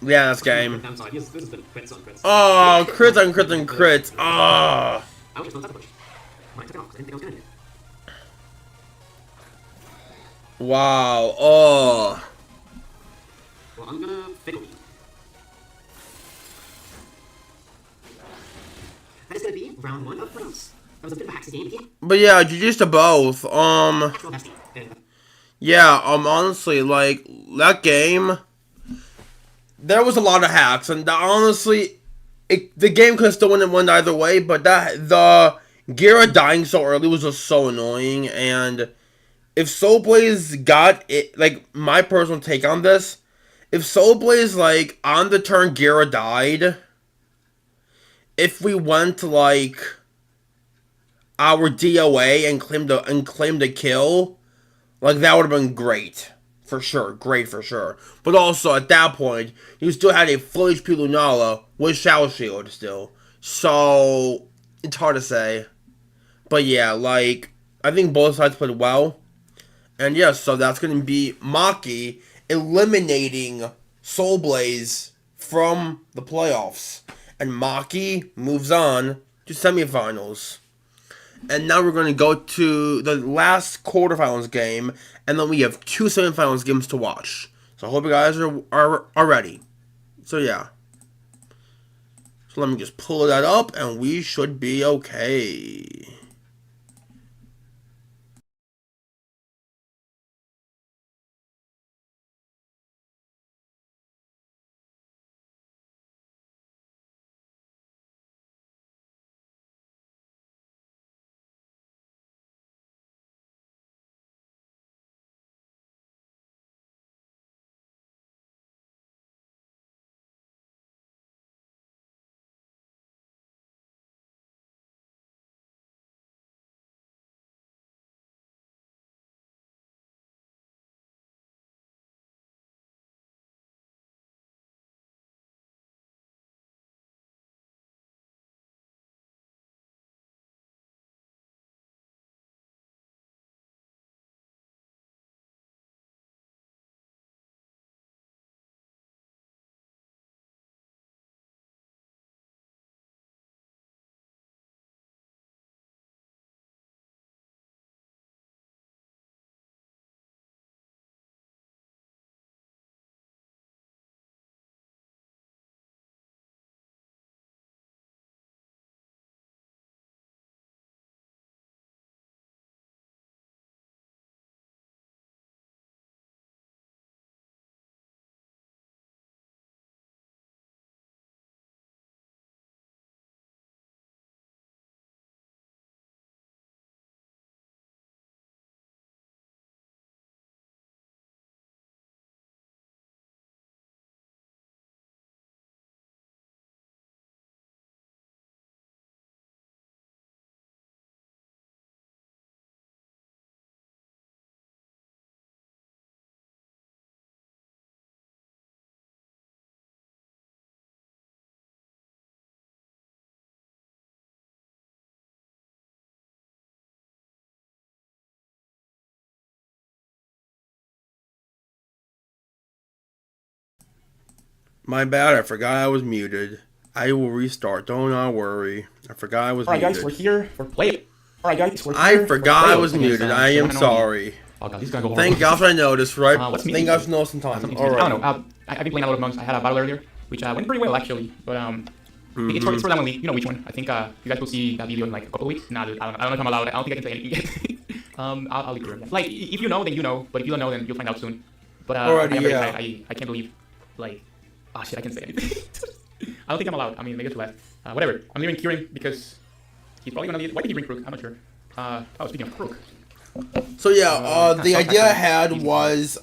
Yeah, that's game. I'm sorry, this has been crits on crits. Oh, crits on crits on crits. Oh. I was just not that push. I took it off, because I didn't think I was gonna hit. Wow. Oh. Well, I'm gonna fickle you. That is gonna be round 1 of playoffs. That was a bit of a hacksy game, but yeah. But yeah, GG's to both. Actual nasty. Yeah, honestly, like, that game, there was a lot of hacks, and honestly, the game could have still went either way, but the Gira dying so early was just so annoying, and if Soul Blaze got it, like, my personal take on this, if Soul Blaze, like, on the turn Gira died, if we went to, like, our DOA and claimed a kill, like, that would have been great. For sure. Great for sure. But also, at that point, you still had a full HP Lunala with Shadow Shield still. So, it's hard to say. But yeah, like, I think both sides played well. And yeah, so that's going to be Maki eliminating Soul Blaze from the playoffs. And Maki moves on to semifinals. And now we're going to go to the last quarterfinals game, and then we have 2 semifinals games to watch. So I hope you guys are ready. So yeah. So let me just pull that up, and we should be okay. My bad. I forgot I was muted. I will restart. Don't not worry. I forgot I was Alright muted. guys, we're here for play. Alright guys, we're I here forgot for I was playoffs muted. against, I am one and only- sorry. Oh god, this is gonna go Thank horrible. gosh I noticed, right? What's Thank meeting? gosh I know some time. Something Alright. I don't know. I've been playing a lot of Among Us. I had a battle earlier, which went pretty well actually. But it's for that one league. You know which one? I think you guys will see that video in like a couple of weeks. Nah, dude, I don't know if I'm allowed. I don't think I can say anything yet. I'll leave it. Like if you know, then you know. But if you don't know, then you'll find out soon. But Alrighty, I'm very yeah. excited. I can't believe, like, oh shit, I can't say anything. I don't think I'm allowed. I mean, maybe it's left. Whatever. I'm leaving Kyurem because he's probably gonna be. Why did he bring Crook? I'm not sure. Oh, speaking of Crook. So yeah, the idea I had easy. was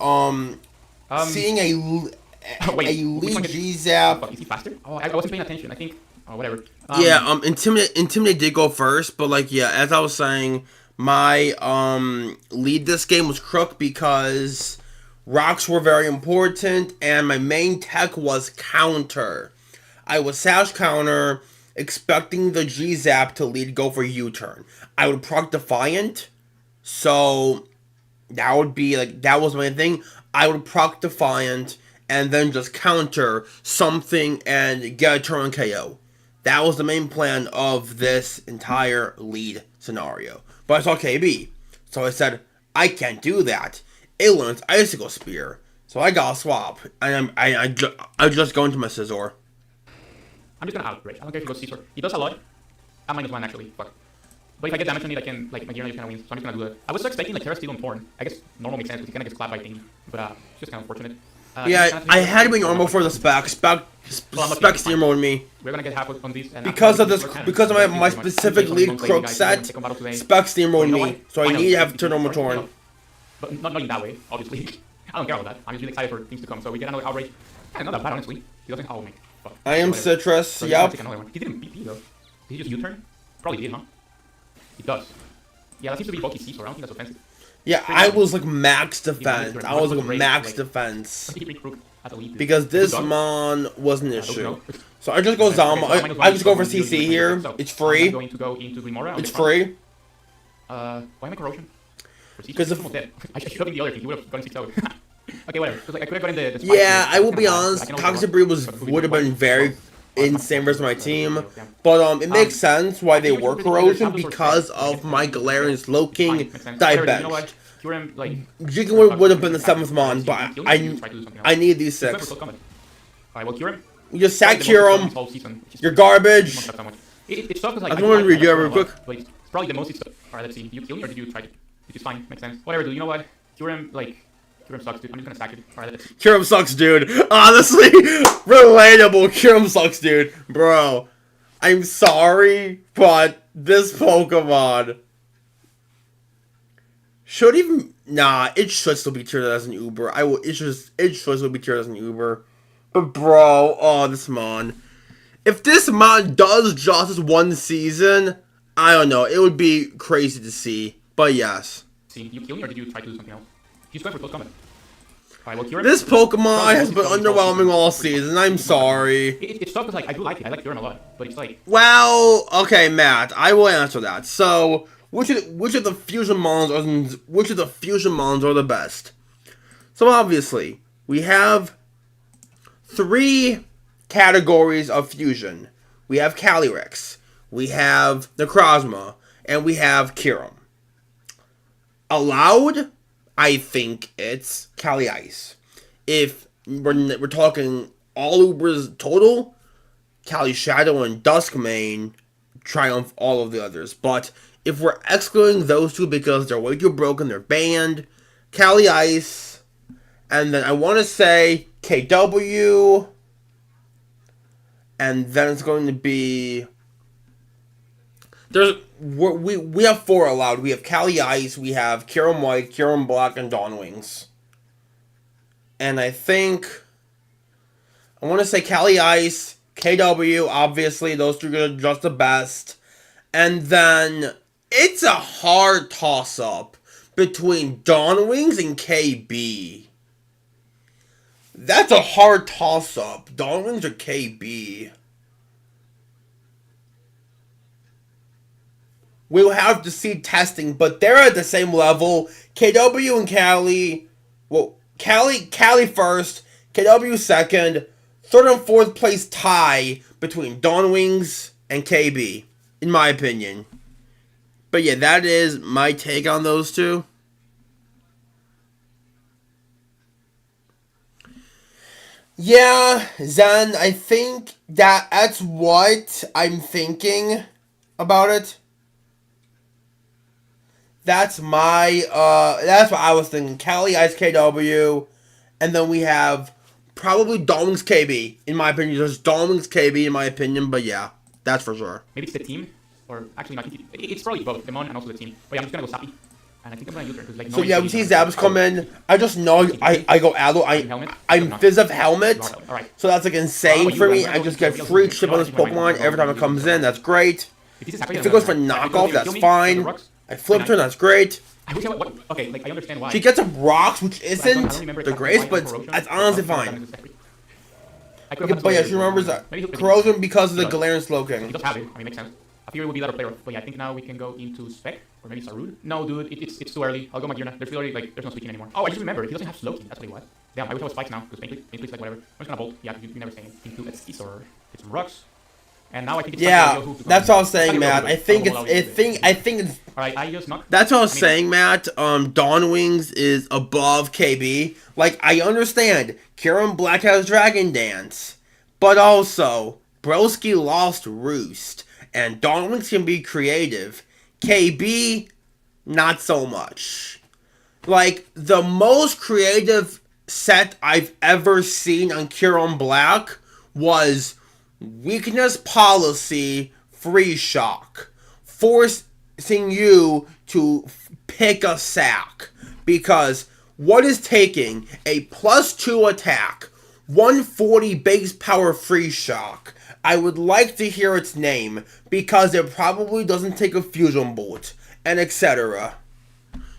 seeing a Wait, a which one lead gets- G-Zap. Fuck, is he faster? Oh, I wasn't paying attention. I think. Oh, whatever. Yeah, Intimidate did go first, but like yeah, as I was saying, my lead this game was Crook because rocks were very important and my main tech was counter. I was Sash counter, expecting the G-Zap to lead go for U-turn. I would proc Defiant, so that would be like that was my thing. I would proc Defiant and then just counter something and get a turn KO. That was the main plan of this entire lead scenario. But I saw KB, so I said, I can't do that. It learns Icicle Spear, so I got a swap, and I just go into my Scizor. I'm just gonna outrage. I don't care if he goes Caesar. He does a lot. I'm -1 actually. Fuck. But if I get damage on it, I can like my gear kind of wins. So I'm just gonna do that. I was expecting like Terra Steel and Torn. I guess normal makes sense because he kind of gets clapped by thing. But it's just kind of unfortunate. Yeah, I had to be normal for the spec. Spec steam mode me. We're gonna get half on these. And Because of this, because of my specific lead Crook set, spec steam mode me, so I need to have to normal Torn. But not in that way, obviously. I don't care about that. I'm just really excited for things to come. So we get another outrage. Yeah, not that bad, honestly. He doesn't. Oh my fuck. I am Whatever. Citrus, So yep. take another one. He didn't BP though. Did he just U-turn? Probably did, huh? He does. Yeah, that seems to be bulky Caesar. I don't think that's offensive. Yeah, I was like max defense. I was like max defense. Because this mon was an issue. So I just go Zama. I just go for CC here. It's free. I'm going to go into Grimora. It's free. Why am I corrosion? Because of dead. I should have been the other thing. He would have gone 6-0. Okay, whatever. Like, I could have gotten the Yeah, I will be honest. Toxic Breed would have been very insane versus my team. But it makes sense why they were corrosion because of my Galarian Slowking die bench. Jiggling would have been the 7th mon, but I need these 6. Alright, well, Kyurem. You just sack Kyurem. You're garbage. It's tough because like I just want to redo it real quick. But it's probably the most. Alright, let's see. You kill me or did you try to? Which is fine, makes sense. Whatever, dude. You know what? Kyurem sucks, dude. I'm just gonna sack it. Alright, let's see. Kyurem sucks, dude. Honestly, relatable. Kyurem sucks, dude. Bro, I'm sorry, but this Pokemon should even it should still be tiered as an Uber. It should still be tiered as an Uber. But bro, oh this mon. If this mon does justice one season, I don't know. It would be crazy to see. But yes. See, you kill me or did you try to do something else? He's going for close combat. Alright, well, Kyurem. This Pokemon has been underwhelming all season. I'm sorry. It's tough because like I do like it. I like Kyurem a lot, but it's like. Well, okay, Matt. I will answer that. So, which of the fusion mons are the best? So obviously, we have 3 categories of fusion. We have Calyrex, we have Necrozma, and we have Kyurem. Allowed, I think it's Cali Ice. If we're talking all Ubers total, Cali Shadow and Duskmane triumph all of the others. But if we're excluding those 2 because they're way too broken, they're banned, Cali Ice, and then I want to say KW, and then it's going to be we have 4 allowed. We have Cali Ice, we have Kyurem-White, Kyurem-Black, and Dawnwings. And I think I want to say Cali Ice, KW, obviously those 2 are just the best. And then it's a hard toss-up between Dawnwings and KB. That's a hard toss-up. Dawnwings or KB? We'll have to see testing, but they're at the same level. KW and Cali, well, Cali first, KW second. third and fourth place tie between Dawn Wings and KB, in my opinion. But yeah, that is my take on those two. Yeah, Zen, I think that's what I'm thinking about it. That's that's what I was thinking. Kelly, Ice KW, and then we have probably Dawn Wings KB, in my opinion. There's Dawn Wings KB, in my opinion, but yeah, that's for sure. Maybe it's the team, or actually not. It's probably both, Demon and also the team. But yeah, I'm just gonna go Sappy, and I think I'm gonna use her because like. So yeah, we see Zabs come in. I just know I go Aloe. I'm Fizz of Helmet, so that's like insane for me. I just get free chip on this Pokemon every time it comes in. That's great. If it goes for knockoff, that's fine. I flipped her, that's great. I wish okay, like I understand why. She gets up rocks, which isn't the greatest, but that's honestly fine. But yeah, she remembers that Corrosion because of the Galarian Slowking. He does have it. I mean, makes sense. I figure it would be a better player. But yeah, I think now we can go into Spec or maybe Sarud. No, dude, it's too early. I'll go Magearna. There's already like there's no speaking anymore. Oh, I just remembered he doesn't have Slowking. That's what he was. Damn, I wish I was Spikes now because Painfleet's like whatever. I'm just gonna Bolt. Yeah, you never say anything. Let's see, or get some rocks. And now I think it's that's what I was saying, Matt. I think it's. Alright, I just knocked. That's what I was saying, Matt. Dawn Wings is above KB. Like, I understand Kyurem-Black has Dragon Dance, but also Broski lost Roost, and Dawn Wings can be creative. KB, not so much. Like, the most creative set I've ever seen on Kyurem-Black was Weakness Policy Free Shock, forcing you to pick a sack, because what is taking a +2 attack, 140 base power Free Shock? I would like to hear its name, because it probably doesn't take a Fusion Bolt, and etc.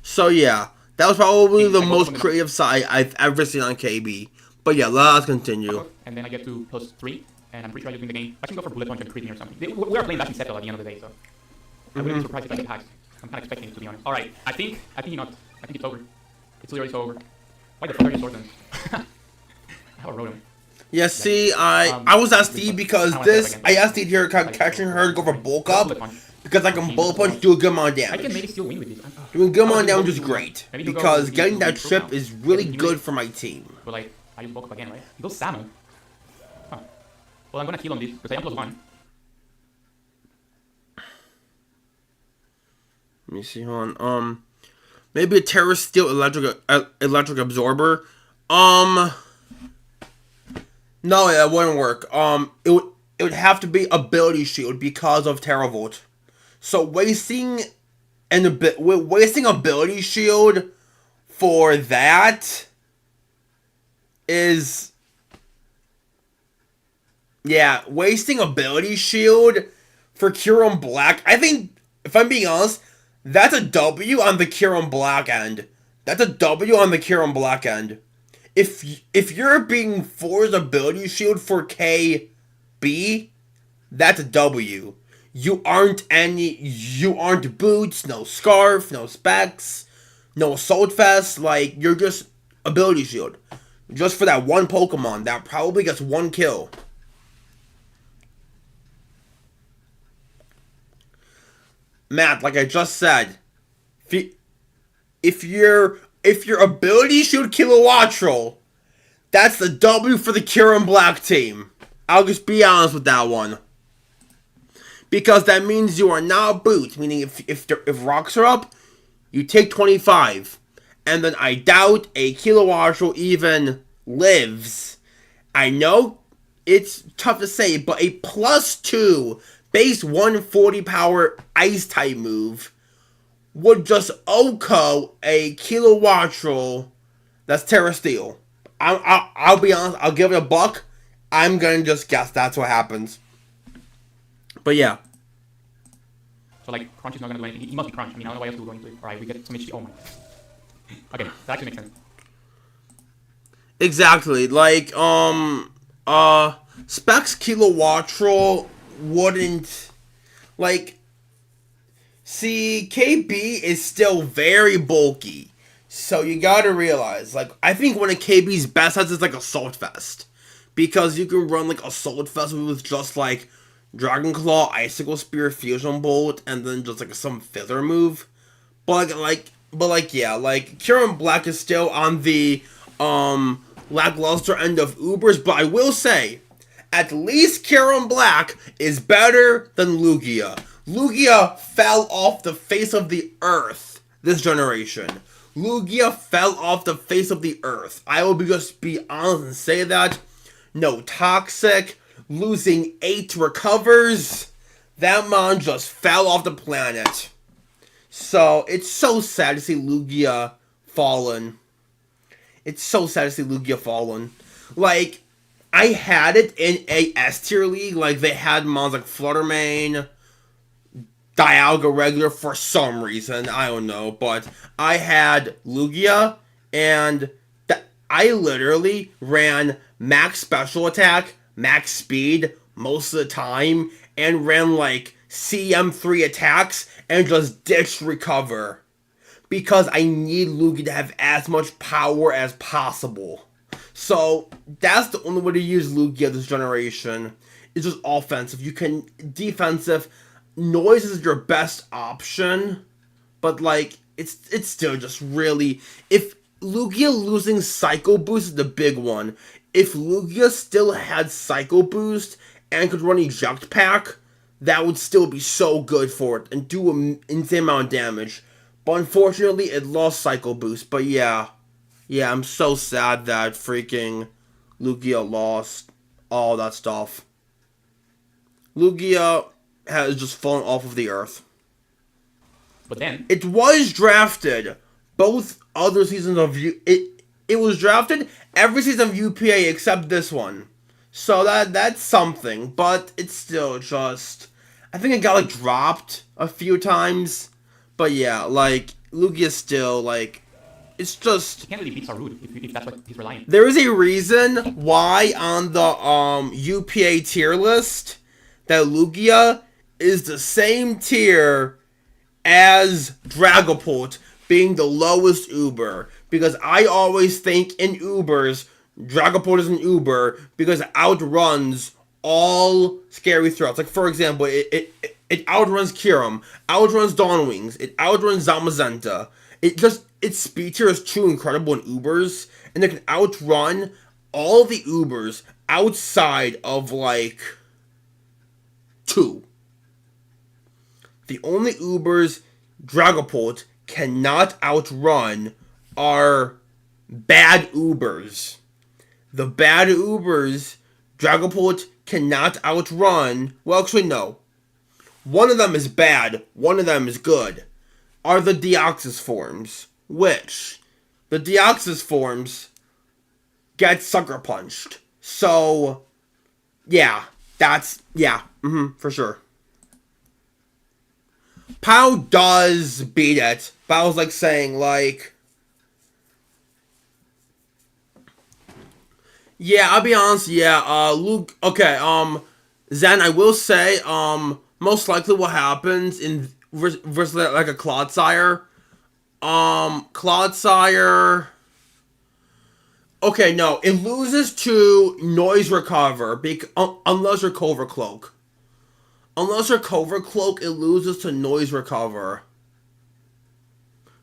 So yeah, that was probably the most creative side I've ever seen on KB. But yeah, let's continue. And then I get to +3. And I'm pretty sure I just win the game. I can go for Bullet Punch and Creeping or something. We are playing Dashing Settle at the end of the day, so I wouldn't be surprised if I get hacked. I'm kind of expecting it, to be honest. Alright, I think you not. I think it's over. It's literally so over. Why the fuck are you sorting? I have a Rotom. Yeah, see, I was SD because I SD'd here catching her to go for Bulk Up, because I can Bullet Punch, do a good amount of damage. I can maybe still win with this. Doing good amount of damage is great, because getting that chip is really good for my team. But like, I use Bulk Up again, right? He goes Salmon. Well, I'm gonna heal on this because I am +1. Let me see, hold on. Maybe a Terra Steel electric absorber. No, that wouldn't work. It would have to be Ability Shield because of Terra Volt. So wasting Ability Shield for that is. Yeah, wasting Ability Shield for Kyurem-Black, I think, if I'm being honest, that's a W on the Kyurem-Black end. That's a W on the Kyurem-Black end. If you're being forced Ability Shield for KB, that's a W. You aren't Boots, no Scarf, no Specs, no Assault Vest, like, you're just Ability Shield. Just for that one Pokemon that probably gets one kill. Matt, like I just said, if your Ability Shield Kilowattrel, that's the W for the Kyurem-Black team. I'll just be honest with that one. Because that means you are not Boots, meaning if rocks are up, you take 25. And then I doubt a Kilowattrel even lives. I know it's tough to say, but a +2 base 140 power Ice type move would just OHKO a Kilowattrel that's Terra Steel. I'll be honest, I'll give it a buck. I'm gonna just guess that's what happens. But yeah. So like Crunch is not gonna do anything. He must be Crunch. I mean, I don't know why else we're going to it. Alright, we get some HP. Oh my. Okay, that actually makes sense. Exactly. Like, Specs Kilowattrel wouldn't, like, see, KB is still very bulky, so you gotta realize, like, I think one of KB's best sets is like Assault Vest, because you can run like Assault Vest with just like Dragon Claw, Icicle Spear, Fusion Bolt, and then just like some filler move. But yeah, like Kyurem-Black is still on the lackluster end of Ubers, but I will say, at least Kyurem-Black is better than Lugia. Lugia fell off the face of the earth this generation. Lugia fell off the face of the earth. I will just be honest and say that. No toxic, losing 8 recovers. That mon just fell off the planet. So, it's so sad to see Lugia fallen. It's so sad to see Lugia fallen. Like, I had it in a S tier league. Like, they had mons like Fluttermane, Dialga regular for some reason. I don't know. But I had Lugia, and I literally ran max special attack, max speed most of the time, and ran like CM3 attacks and just ditched recover. Because I need Lugia to have as much power as possible. So, that's the only way to use Lugia this generation. It's just offensive. You can defensive. Noise is your best option. But, like, it's still just really... If Lugia losing Psycho Boost is the big one. If Lugia still had Psycho Boost and could run Eject Pack, that would still be so good for it and do an insane amount of damage. But unfortunately, it lost Psycho Boost. But yeah, I'm so sad that freaking Lugia lost all that stuff. Lugia has just fallen off of the earth. But then It was drafted both other seasons of it was drafted every season of UPA except this one. So that's something, but it's still just... I think it got, like, dropped a few times. But yeah, like, Lugia still, like... It's just... he can't really beat Sarud if that's what he's relying. There is a reason why on the UPA tier list that Lugia is the same tier as Dragapult, being the lowest Uber. Because I always think in Ubers, Dragapult is an Uber because it outruns all scary threats. Like, for example, it outruns Kyurem, outruns Dawnwings, it outruns Zamazenta. Its speed tier is too incredible in Ubers, and it can outrun all the Ubers outside of, like, 2. The only Ubers Dragapult cannot outrun are bad Ubers. The bad Ubers Dragapult cannot outrun... Well, actually, no. One of them is bad, one of them is good. Are the Deoxys forms. Which, the Deoxys forms get Sucker Punched. So, yeah. For sure. Pow does beat it. Pow's like saying, like... Yeah, I'll be honest, Luke... Okay, Zen, I will say, most likely what happens in... versus like a Clodsire... Clodsire... Okay, no, it loses to Noise Recover, unless you're Covert Cloak. Unless you're Covert Cloak, it loses to Noise Recover.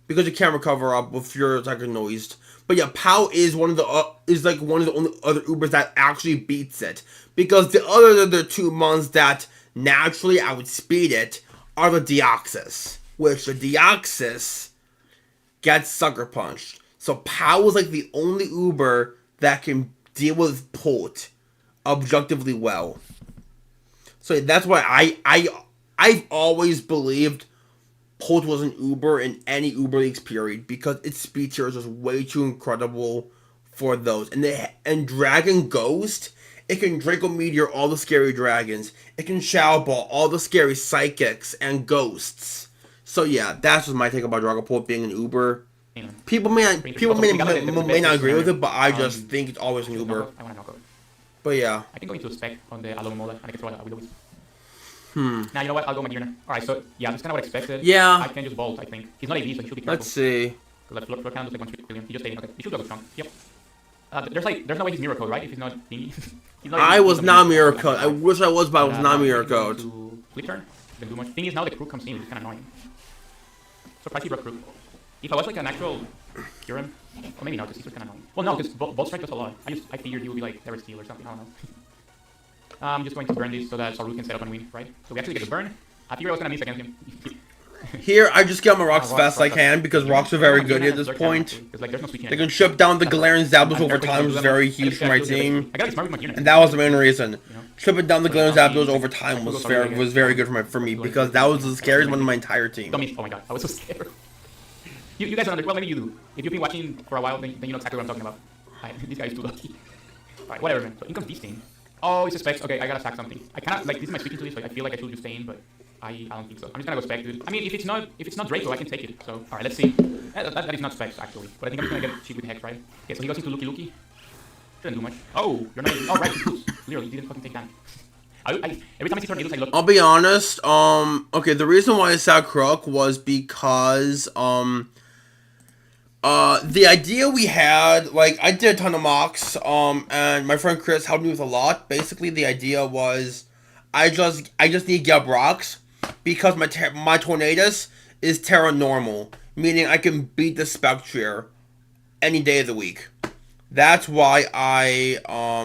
Because you can't recover up if you're like noised. But yeah, Pow is one of the only other Ubers that actually beats it. Because the two mons that naturally outspeed it are the Deoxys. Which the Deoxys gets Sucker Punched. So Pow is like the only Uber that can deal with Pult objectively well. So that's why I've always believed Pult was an Uber in any Uber Leagues period, because its speed tier is just way too incredible for those. And Dragon Ghost, it can Draco Meteor all the scary dragons. It can Shadow Ball all the scary psychics and ghosts. So yeah, that's just my take about Dragapult being an Uber. People may not agree with it, but I just think it's always an Uber. I want to knock out. But yeah. I can go into Spec on the Alomomola, and I can throw it out with Now, you know what? I'll go Magearna. Alright, so, yeah, that's kind of what I expected. Yeah. I can just Bolt, I think. He's not AV, so he should be careful. Let's see. Fleur can does like 1 trillion. He just stayed in. Okay, he should go strong. Yep. there's no way he's mirror code, right? If he's not thingy. I was not mirror code. I wish I was, but I was not mirror code. Flip turn. Didn't do much. Thing is, now the crook comes in, which is kind of annoying. Surprised he brought crook. If I was like an actual Kyurem, or maybe not, because he's kind of annoying. Well, no, because Bolt Strike does a lot. I figured he would be like Terror Steel or something. I don't know. I'm just going to burn this so that Saru can set up and win, right? So we actually get the burn. I figured I was gonna miss against him. Here, I just get my rocks as fast as I can because rocks are very good at this point. They can shut down the Galarian Zapdos over time, which is very huge for my team. And that was the main reason. Tripping down the Galarian Zapdos over time was very good for me because that was the scariest one of my entire team. Oh my god, I was so scared. You guys don't understand. Well, maybe you do. If you've been watching for a while, then you know exactly what I'm talking about. This guy is too lucky. Alright, whatever, man. So, in comes this thing. Oh, it's a Specs. Okay, I gotta sack something. I cannot, like, this is my switching to this, so I feel like I should just stay in, but I don't think so. I'm just gonna go Spec, dude. I mean, if it's not Draco, I can take it. So, alright, let's see. That is not Specs, actually. But I think I'm just gonna get cheap with Hex, right? Okay, so he goes into Lucky. Shouldn't do much. Oh, you're not. Oh, right. Literally, didn't fucking take that. Every time I see tornadoes, I look. I'll be honest. Okay, the reason why I sacked Crook was because the idea we had, like, I did a ton of mocks, and my friend Chris helped me with a lot. Basically, the idea was, I just need to get up rocks, because my Tornadus is Terra Normal, meaning I can beat the Spectre any day of the week. That's why I,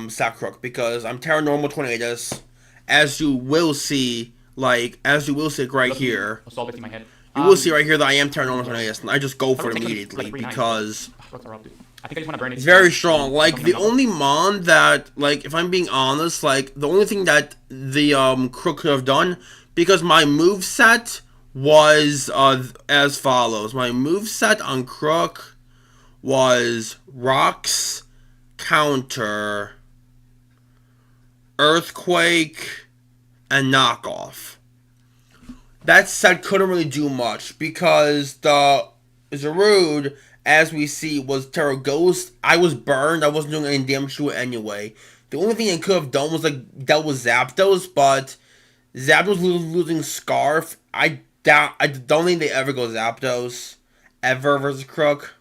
sack Crook, because I'm Terra Normal Tornadus, as you will see, right here. Assault in my head. You will see right here that I am Terra Normal Tornadus, and I just go for it immediately, because it's very strong. Like, the only mon that, like, if I'm being honest, like, the only thing that the, Crook could have done, because my moveset was, as follows. My moveset on Crook was Rocks, Counter, Earthquake, and Knockoff. That set couldn't really do much because the Zarude, as we see, was Terra Ghost. I was burned. I wasn't doing any damage to it anyway. The only thing it could have done was like dealt with Zapdos, but Zapdos losing Scarf. I don't think they ever go Zapdos ever versus Crook.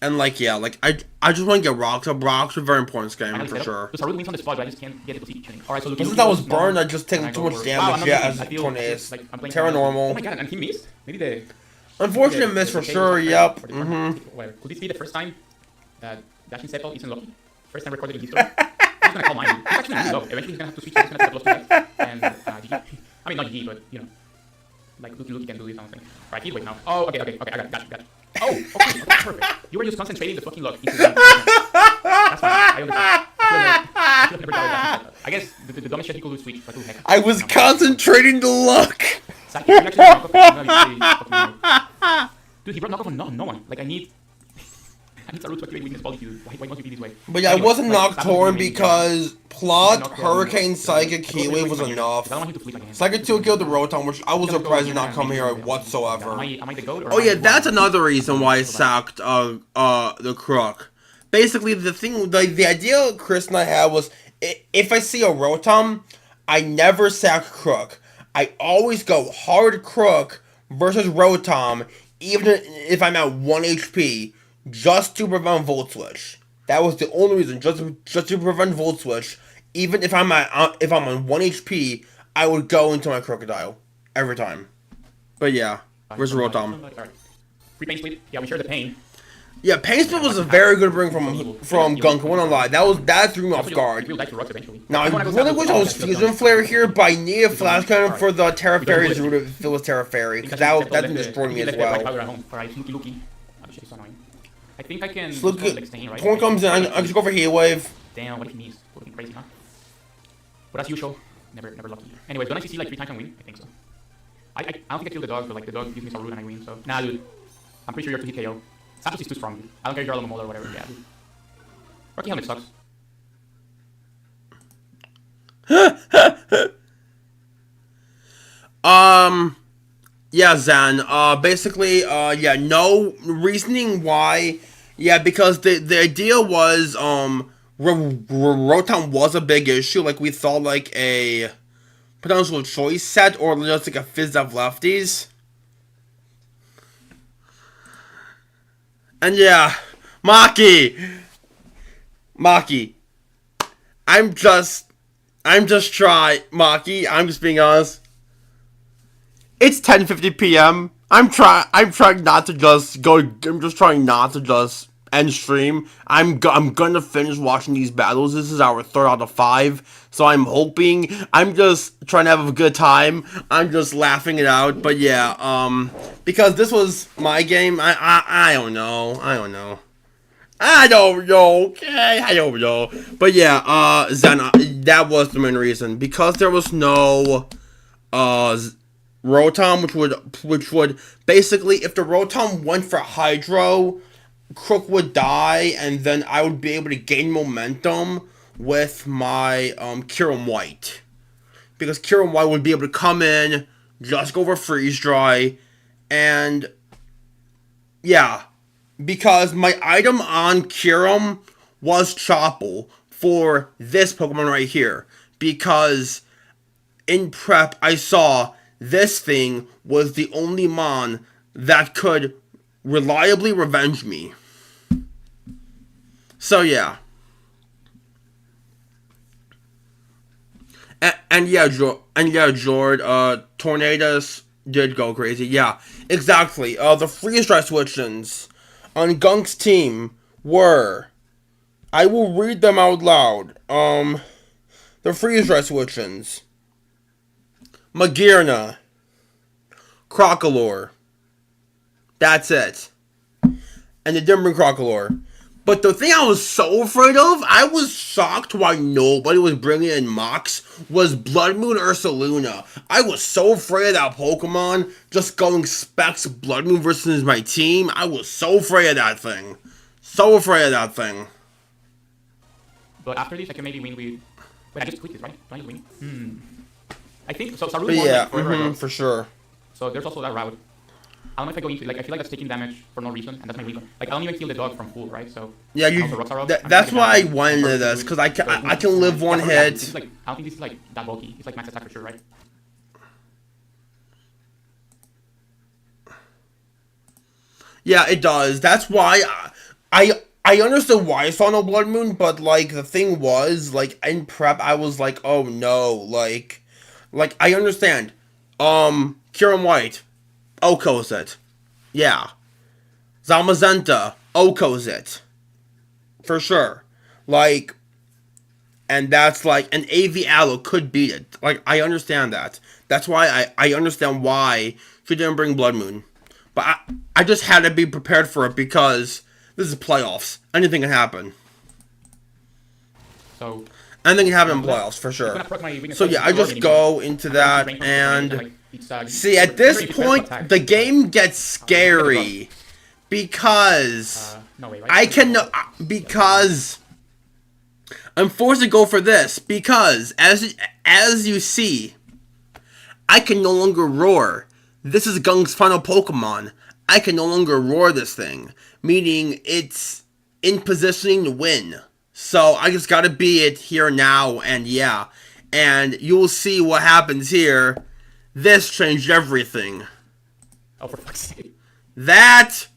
And like yeah, like I just want to get rocks up. Rocks are very important in this game for sure. So Saru wins on the spot, but I just can't get the positioning. Alright, so since that was burned, I just taken too much damage. Yeah, as a Tornadus. Terra Normal. Oh my god, and he missed? Maybe the unfortunate miss for sure. Yep. Could this be the first time that Dashing Sepal isn't lucky? First time recorded in history. I'm gonna call mine. He's actually really low. Eventually he's gonna have to switch. He's gonna have to get close to and GG. I mean not GG, but you know, like Lucky can do this. I don't think. Right, he's wait now. Oh, okay. I got you. Oh, okay, perfect. You were just concentrating the fucking luck into the that's fine. I understand. I guess the dumbest shit you could do is switch, but who heck. I was concentrating the luck. Dude, he brought knockoff on no one. Like I need Saru to activate weakness policy. Why must you be this way? But yeah, I wasn't Nocturne because Plot, Hurricane, Psychic, Heatwave was enough. Psychic 2 killed the Rotom, which I was surprised did not come here whatsoever. Oh yeah, that's another reason why I sacked the Crook. Basically, the idea Chris and I had was, if I see a Rotom, I never sack Crook. I always go hard Crook versus Rotom, even if I'm at 1 HP. Just to prevent Volt Switch. That was the only reason, just to prevent Volt Switch. Even if I'm on 1 HP, I would go into my Crocodile every time. But yeah, where's Rotom? Free Pain Split. Yeah, we share the pain. Yeah, Pain Split was a very good bring from Gunk. I won't lie, that threw me off guard. Now I really wish I was Fusion Flare here, but I need a Flash Cannon for the Terra Fairy's route if it was Terra Fairy, because that thing destroyed me as well. I think I can. Right? Torn comes in. I just go for Heat Wave. Damn, what if he needs? Would be crazy, huh? But as usual, never lucky. Anyways, don't I see like 3 times and win? I think so. I don't think I kill the dog, but like the dog gives me some root and I win. So nah, dude. I'm pretty sure you're to hit KO. Zapdos is too strong, dude. I don't care if you're a Mold or whatever. Yeah, dude. Rocky Helmet sucks. Yeah, Zan. Basically, yeah, no reasoning why. Yeah, because the idea was, Rotom was a big issue. Like, we thought, like, a potential choice set, or just, like, a Fizz of lefties. And yeah, Maki! Maki. I'm just being honest. It's 10:50 p.m. I'm trying not to just go. I'm just trying not to just end stream. I'm gonna finish watching these battles. This is our 3rd out of 5. So I'm hoping. I'm just trying to have a good time. I'm just laughing it out. But yeah, because this was my game. I don't know. Okay, I don't know. But yeah, Zen, that was the main reason. Because there was no, Rotom, which would, basically, if the Rotom went for Hydro, Crook would die, and then I would be able to gain momentum with my, Kyurem-White. Because Kyurem-White would be able to come in, just go for Freeze Dry, and, yeah. Because my item on Kyurem was Chople for this Pokemon right here. Because in prep, I saw this thing was the only mon that could reliably revenge me. So yeah. And yeah, Jord, Tornadus did go crazy. Yeah, exactly. The freeze dry switch-ins on Gunk's team were, I will read them out loud. The freeze dry switch-ins: Magearna, Crocolore. That's it. And the Dimbering Crocolore. But the thing I was so afraid of, I was shocked why nobody was bringing in Mox, was Blood Moon Ursaluna. I was so afraid of that Pokemon just going Specs Blood Moon versus my team. I was so afraid of that thing. So afraid of that thing. But after this, I can maybe win with... Wait, I just quit this, right? Do I need to win? I think... So Saru But won, yeah, like, for sure. So there's also that route. I don't know if I go into it. Like, I feel like that's taking damage for no reason, and that's my reason. Like, I don't even kill the dog from full, right? So yeah, that's why I went into this, because I can live one hit. This is like, I don't think this is like that bulky. It's like max attack for sure, right? Yeah, it does. That's why I understood why I saw no Blood Moon, but like the thing was, like in prep, I was like, oh no, like I understand. Kyurem-White, Oko's it. Yeah. Zamazenta, Oko's it. For sure. Like, and that's like, an AV Aloe could beat it. Like, I understand that. That's why I understand why she didn't bring Blood Moon. But I just had to be prepared for it because this is playoffs. Anything can happen. So anything can happen in playoffs, for sure. So yeah, I just go into that and... See, at this point, the game gets scary. Because... I can... Because... I'm forced to go for this. Because, as you see... I can no longer roar. This is Gung's final Pokemon. I can no longer roar this thing. Meaning, it's in positioning to win. So, I just gotta be it here now, and yeah. And you'll see what happens here. This changed everything. Oh, for fuck's sake. That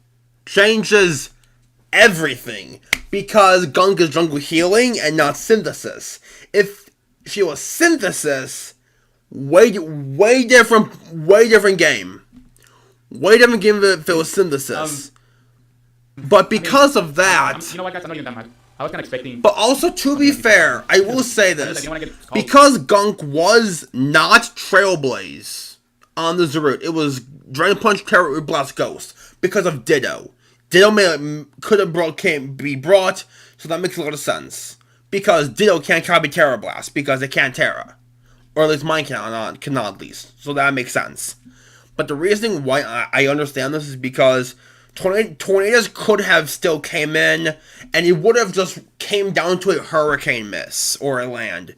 changes everything. Because Gunk is Jungle Healing and not Synthesis. If she was Synthesis... Way different game. Way different game if it was Synthesis. But because of that... you know what, guys? I'm not even that mad. I was kind of expecting... But also, to be fair, I will say this. Because Gunk was not Trailblaze on the Zarut. It was Drain Punch, Terror Root, Blast, Ghost. Because of Ditto. Ditto could have be brought, so that makes a lot of sense. Because Ditto can't copy Terra Blast, because it can't Terra. Or at least mine cannot at least. So that makes sense. But the reason why I understand this is because Tornadus could have still came in, and it would have just came down to a Hurricane Miss or a Land.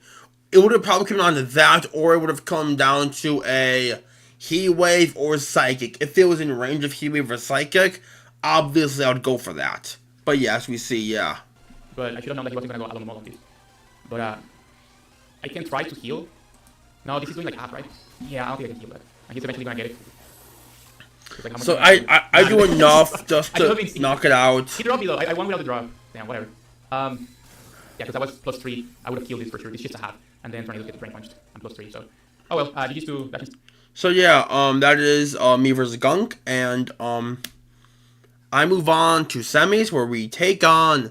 It would have probably come down to that, or it would have come down to a Heat Wave or Psychic. If it was in range of Heat Wave or Psychic, obviously I would go for that. But yes, we see, yeah. But I should have known that he wasn't going to go Alamo on this. But I can try to heal. No, this is doing like half, right? Yeah, I don't think I can heal that. He's eventually gonna get it. Like, so I do enough just to knock it out. He dropped me though. I won without the drop. Damn, whatever. Yeah, because I was +3, I would have killed this for sure. It's just a half, and then Tornado gets brain punched. I'm +3, so. Oh well, GG's to that. So yeah, that is me versus Gunk, and I move on to semis where we take on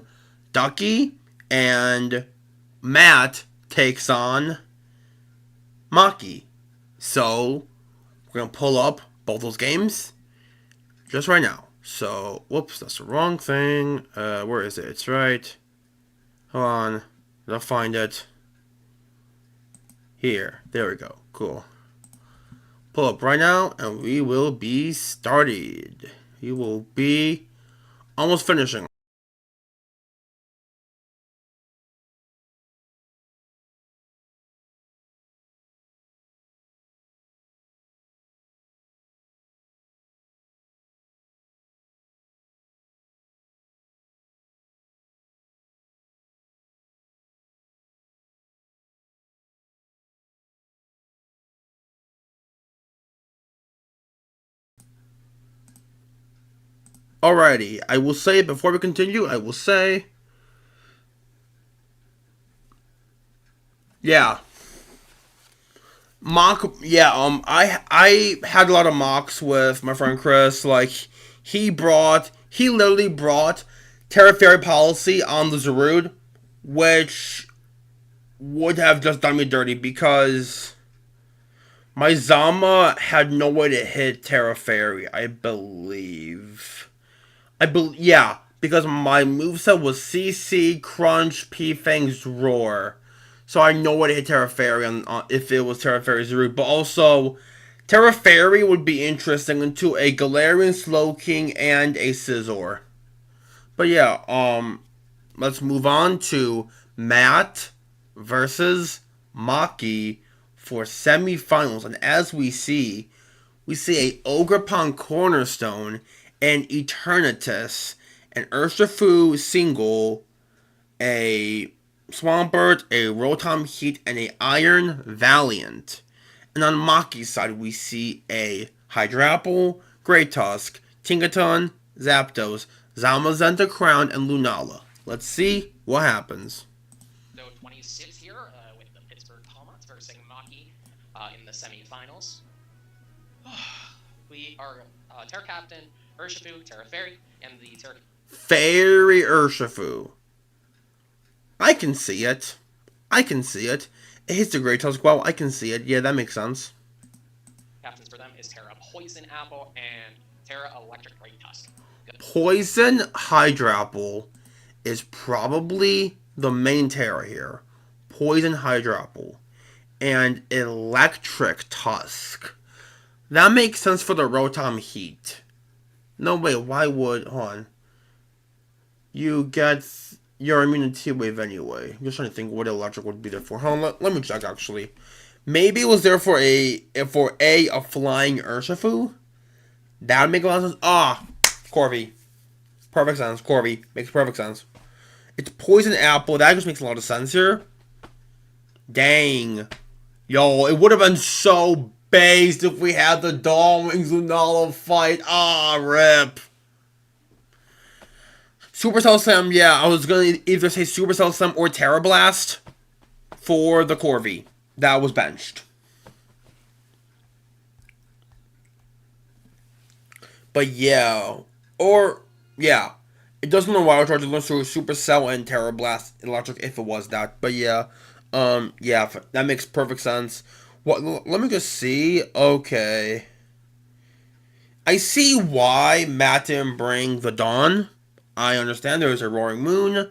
Ducky, and Matt takes on Maki. So we're gonna pull up both those games just right now. So whoops, that's the wrong thing. Where is it? It's right. Hold on, I'll find it. Here, there we go. Cool. Pull up right now, and we will be started. We will be almost finishing. Alrighty, I will say before we continue, I will say, yeah, I had a lot of mocks with my friend Chris. Like he literally brought Terra Fairy Policy on the Zarude, which would have just done me dirty because my Zama had no way to hit Terra Fairy, I believe. Yeah, because my moveset was CC, Crunch, P-Fang's Roar. So I know what to hit Terra Fairy on if it was Terra Fairy's route. But also, Terra Fairy would be interesting into a Galarian Slowking and a Scizor. But yeah, let's move on to Matt versus Maki for semifinals. And as we see a Ogerpon Cornerstone, an Eternatus, an Urshifu single, a Swampert, a Rotom Heat, and a Iron Valiant. And on Maki's side, we see a Hydrapple, Great Tusk, Tinkaton, Zapdos, Zamazenta-Crowned, and Lunala. Let's see what happens. So 26 here with the Pittsburgh Pirates versus Maki in the semifinals. We are Terra Captain, Urshifu, Terra Fairy, and the Terra Fairy Urshifu. I can see it. It hits the Great Tusk well. I can see it. Yeah, that makes sense. Captains for them is Terra Poison Apple and Terra Electric Great Tusk. Good. Poison Hydrapple is probably the main Terra here. Poison Hydrapple and Electric Tusk. That makes sense for the Rotom Heat. No, wait, why would... Hold on. You get your immunity wave anyway. I'm just trying to think what Electric would be there for. Hold on, let me check, actually. Maybe it was there for a flying Urshifu? That would make a lot of sense. Corby. Perfect sense. Corby. Makes perfect sense. It's Poison Apple. That just makes a lot of sense here. Dang. Yo, it would have been so based if we had the Dawn Wings Lunala fight. Rip. Supercell Slam, yeah, I was going to either say Supercell Slam or Terra Blast for the Corby. That was benched. But yeah. It doesn't know Wild Charge, it learns through Supercell and Terra Blast Electric if it was that. But yeah. That makes perfect sense. Let me just see. Okay. I see why Matt didn't bring the Dawn. I understand there is a Roaring Moon.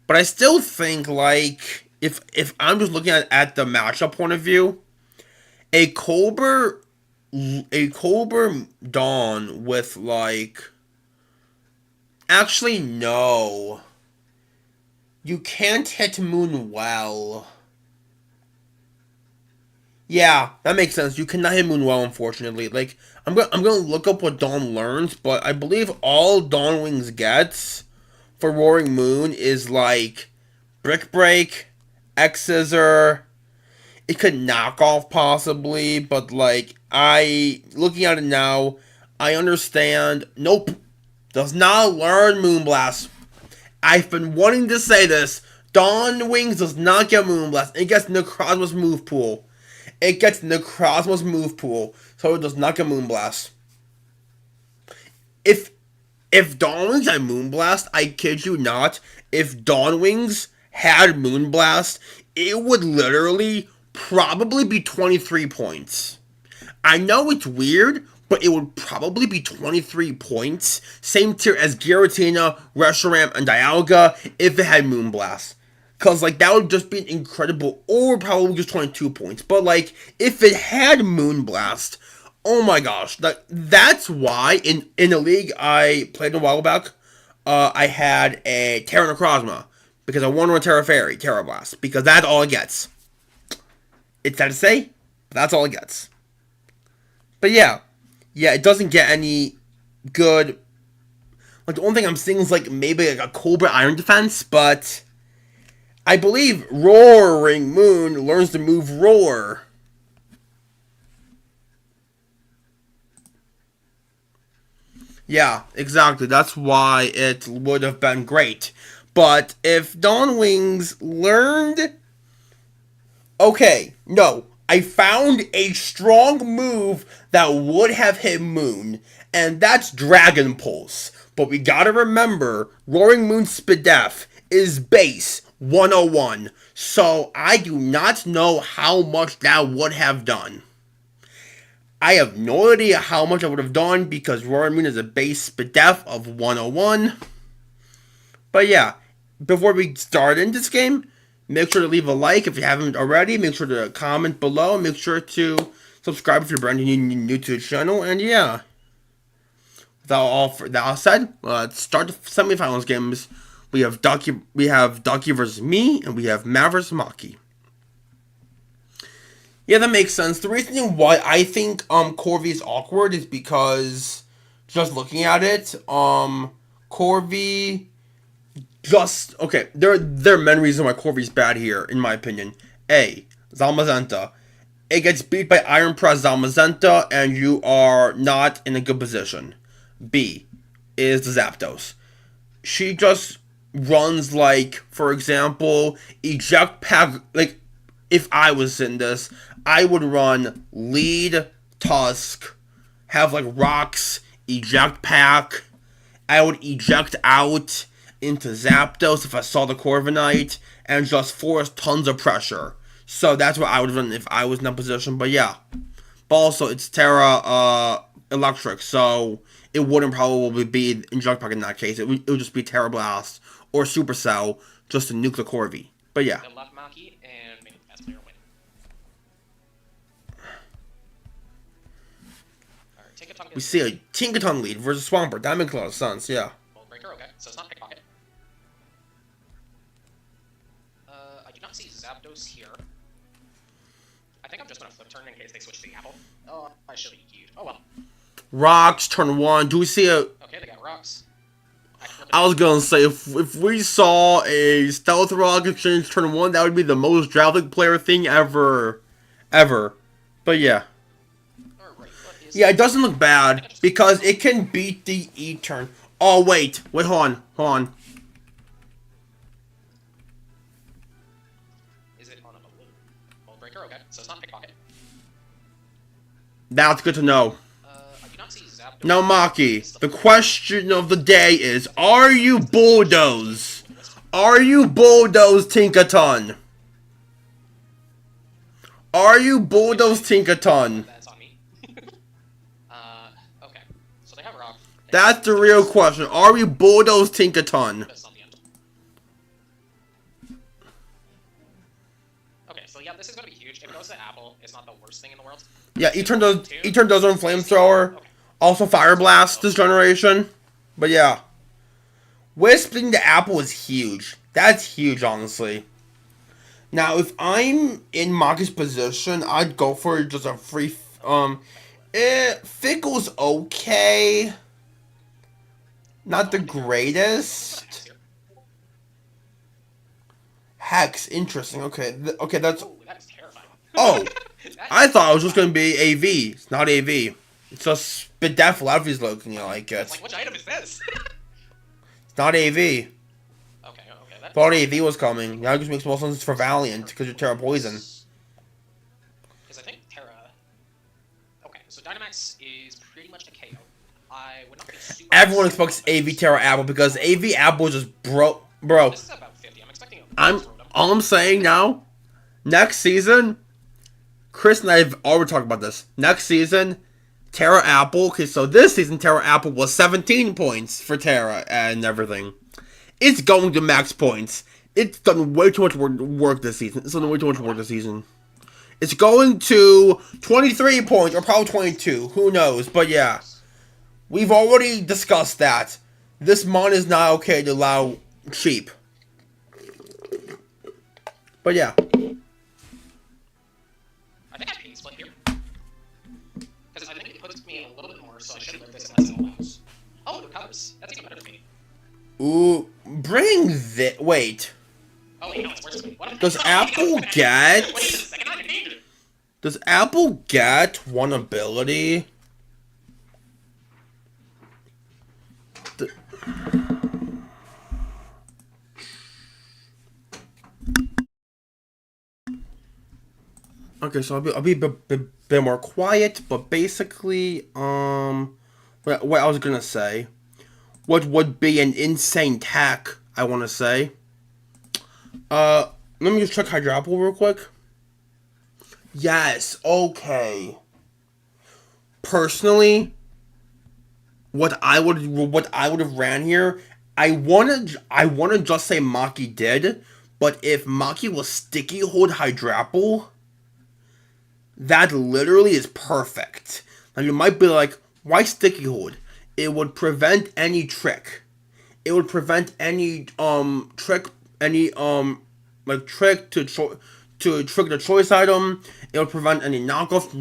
But I still think, like, if I'm just looking at the matchup point of view, a Colbur Dawn with, like... Actually, no. You can't hit Moon well. Yeah, that makes sense. You cannot hit Moon well, unfortunately. Like, I'm gonna look up what Dawn learns, but I believe all Dawn Wings gets for Roaring Moon is like Brick Break, X Scissor. It could knock off possibly, but like looking at it now, I understand. Nope, does not learn Moonblast. I've been wanting to say this. Dawn Wings does not get Moonblast. It gets Necrozma's move pool. It gets Necrozma's move pool, so it does not get Moonblast. If Dawn Wings had Moonblast, I kid you not, if Dawn Wings had Moonblast, it would literally probably be 23 points. I know it's weird, but it would probably be 23 points. Same tier as Giratina, Reshiram, and Dialga if it had Moonblast. Because, like, that would just be an incredible, or probably just 22 points. But, like, if it had Moonblast, oh my gosh, that's why in a league I played a while back, I had a Terra Necrozma, because I wanted a Terra Fairy, Terra Blast, because that's all it gets. It's sad to say, but that's all it gets. But yeah, it doesn't get any good, like, the only thing I'm seeing is, like, maybe like a Cobra Iron Defense, but I believe Roaring Moon learns to move Roar. Yeah, exactly. That's why it would have been great. But if Dawn Wings learned... Okay, no. I found a strong move that would have hit Moon, and that's Dragon Pulse. But we gotta remember, Roaring Moon Spadef is base 101. So I do not know how much that would have done. I have no idea how much I would have done because Roaring Moon is a base Spadef of 101. But yeah, before we start in this game, make sure to leave a like if you haven't already. Make sure to comment below. Make sure to subscribe if you're brand new to the channel. And yeah, without all that said, let's start the semifinals games. We have Ducky versus me, and we have Matt versus Maki. Yeah, that makes sense. The reason why I think Corvi is awkward is because just looking at it, Corvi just okay. There are many reasons why Corvi's bad here, in my opinion. A, Zamazenta. It gets beat by Iron Press Zamazenta, and you are not in a good position. B is the Zapdos. She just runs like, for example, Eject Pack. Like, if I was in this, I would run Lead, Tusk, have like Rocks, Eject Pack. I would eject out into Zapdos if I saw the Corviknight, and just force tons of pressure. So that's what I would run if I was in that position. But yeah. But also, it's Terra Electric, so it wouldn't probably be Eject Pack in that case. It would just be Terra Blast or Supercell just to nuke the Corvi. But yeah. The left Maki and make the best player win. Alright, we see a Tinkaton lead versus Swampert. That makes a lot of sense, yeah. Breaker, okay, so it's not Pickpocket. I do not see Zapdos here. I think I'm just gonna flip turn in case they switch to the Apple. Oh, I should have U'd. Oh well. Rocks, turn 1. Do we see a... Okay, they got Rocks. I was gonna say, if we saw a Stealth Rock exchange turn 1, that would be the most Drowlic player thing ever. But yeah. Yeah, it doesn't look bad, because it can beat the E-turn. Oh, wait, hold on. Is it on a balloon? Mold Breaker, okay, so it's not Pickpocket. That's good to know. I do not see Zapdos. Now, Maki, the question of the day is, are you Bulldoze? Are you Bulldoze Tinkaton? Are you Bulldoze Tinkaton? That's on me. Okay. So they have Rock. That's the real question. Are you Bulldoze Tinkaton? Okay, so yeah, this is gonna be huge. If it goes to Apple, it's not the worst thing in the world. Yeah, E-turn does on Flamethrower. Okay. Also Fire Blast this generation. But yeah. Whisping the Apple is huge. That's huge, honestly. Now, if I'm in Maki's position, I'd go for just a free... Fickle's okay. Not the greatest. Hex, interesting. Okay, okay, that's... Ooh, that is terrifying. Oh, I thought it was just going to be AV. It's not AV. It's just Spadef looking like it. Like, which item is this? It's not AV. Okay, okay. That Thought AV was coming. Now it just makes more sense for Valiant because you're Terra Poison. Because I think Terra. Okay, so Dynamax is pretty much a KO. I would not be super. Everyone upset expects about AV this. Terra Apple because AV Apple just broke. Bro, This is about 50. I'm expecting a I'm Rotom. all I'm saying now. Next season, Chris and I have already talked about this. Next season, Terra Apple. Okay, so this season Terra Apple was 17 points for Terra and everything. It's going to max points. It's done way too much work this season. It's done way too much work this season. It's going to 23 points or probably 22. Who knows? But yeah, we've already discussed that. This mon is not okay to allow cheap. But yeah. I think I pain split here. Because I think it puts me a little bit more, so I should live this unless it allows. Oh, it recovers. That's even better for me. Ooh, bring this. Wait. Oh, wait, no, it's worse for me. What? Does Apple get? Wait a second, I'm in danger. Does Apple get one ability? Okay, so I'll be a bit more quiet, but basically, what I was gonna say, what would be an insane tack? I want to say. Let me just check Hydro Apple real quick. Yes, okay. Personally, what I would have ran here, I wanna just say Maki did, but if Maki was Sticky Hold Hydrapple, that literally is perfect. Now you might be like, why Sticky Hold? It would prevent any trick. It would prevent any trick to trigger the choice item. It would prevent any knockoff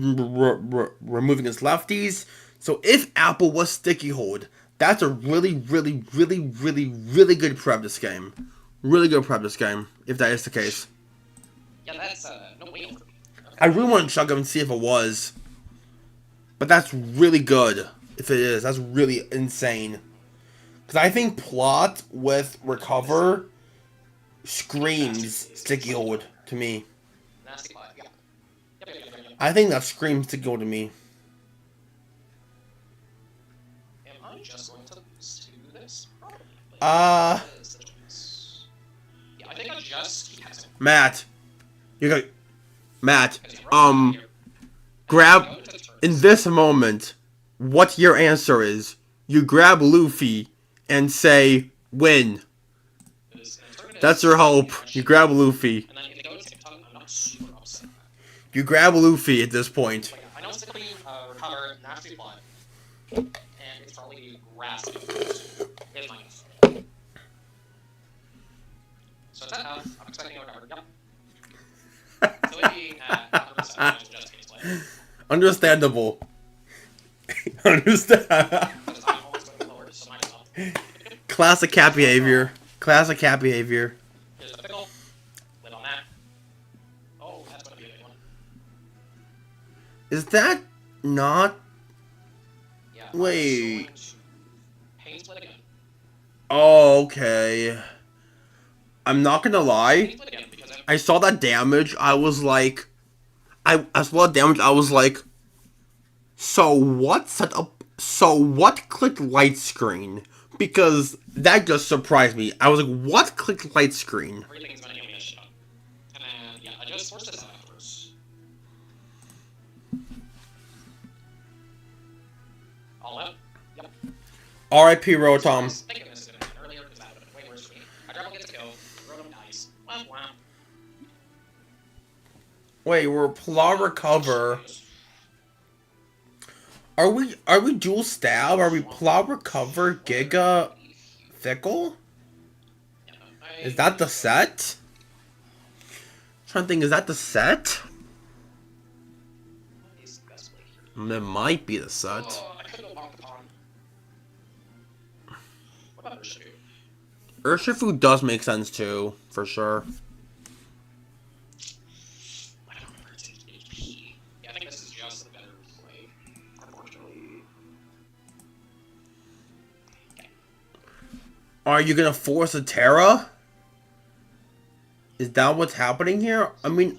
removing its lefties. So if Apple was Sticky Hold, that's a really good prep this game. Really good prep this game, if that is the case. Yeah, that's, no way over. Okay. I really want to check up and see if it was. But that's really good, if it is. That's really insane. Because I think Plot with Recover screams Sticky Hold to me. Nasty bot, yeah. Yep. I think that screams Sticky Hold to me. Am I just going to lose to this? Probably. Uh, That is the choice. Yeah, I think I just keep passing. Matt. You got... Matt, grab... In this moment, what your answer is, you grab Luffy and say, win. That's your hope. You grab Luffy. And then if they go to TikTok, I'm not super upset. You grab Luffy at this point. Like, I know it's typically recover nasty blood, and it's probably grass. Is my guess. So it's at F. I'm expecting a recover. Yep. So it being at 100% is just case play. Understandable. Understand. Because I'm always going lower, so might as well. Classic cat behavior. Classic cat behavior. Here's the pickle. Live on that. Oh, that's going to be a big one. Is that not... Yeah. Wait. I'm going to pain split again. Oh, okay. I'm not gonna lie. Pain split again because I saw that damage. I was like... I saw that damage. I was like... So what set up... So what clicked light screen? Because that just surprised me. I was like, what clicked light screen? everything's going to give me a shot. And then, yeah, I just forced this out afterwards. All out? Yep. R.I.P. Rotom. Thank goodness this didn't happen earlier, because that would have been way worse for me. Hydrapple gets a kill, Rotom dies. Wow, wow. Wait, we're Pla Recover. Are we dual stab? Are we Pla Recover Giga Fickle? Is that the set? I'm trying to think, is that the set? It might be the set. Oh, I could go bonk the pond. What about Urshifu? Urshifu does make sense too, for sure. I don't remember its HP. Yeah, I think this is just the better play, unfortunately. Are you gonna force a Terra? Is that what's happening here? I mean,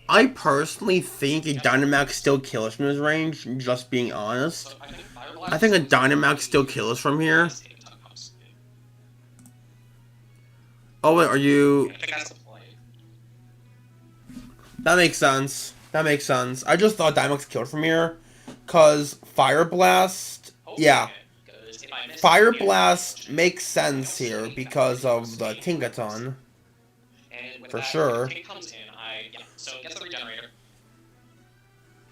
I personally think a Dynamax still kills from his range, just being honest. So I think Fire Blast I think a is Dynamax still kills from here. Ice Tape Tongue comes in. Oh wait, are you... I think that's the play. That makes sense. That makes sense. I just thought Dynamax killed from here. Cause Fire Blast... Yeah. Because if I miss Fire it, Blast makes sense here because of the Tinkaton. and with for that, sure. If Tink comes in, so it gets the regenerator.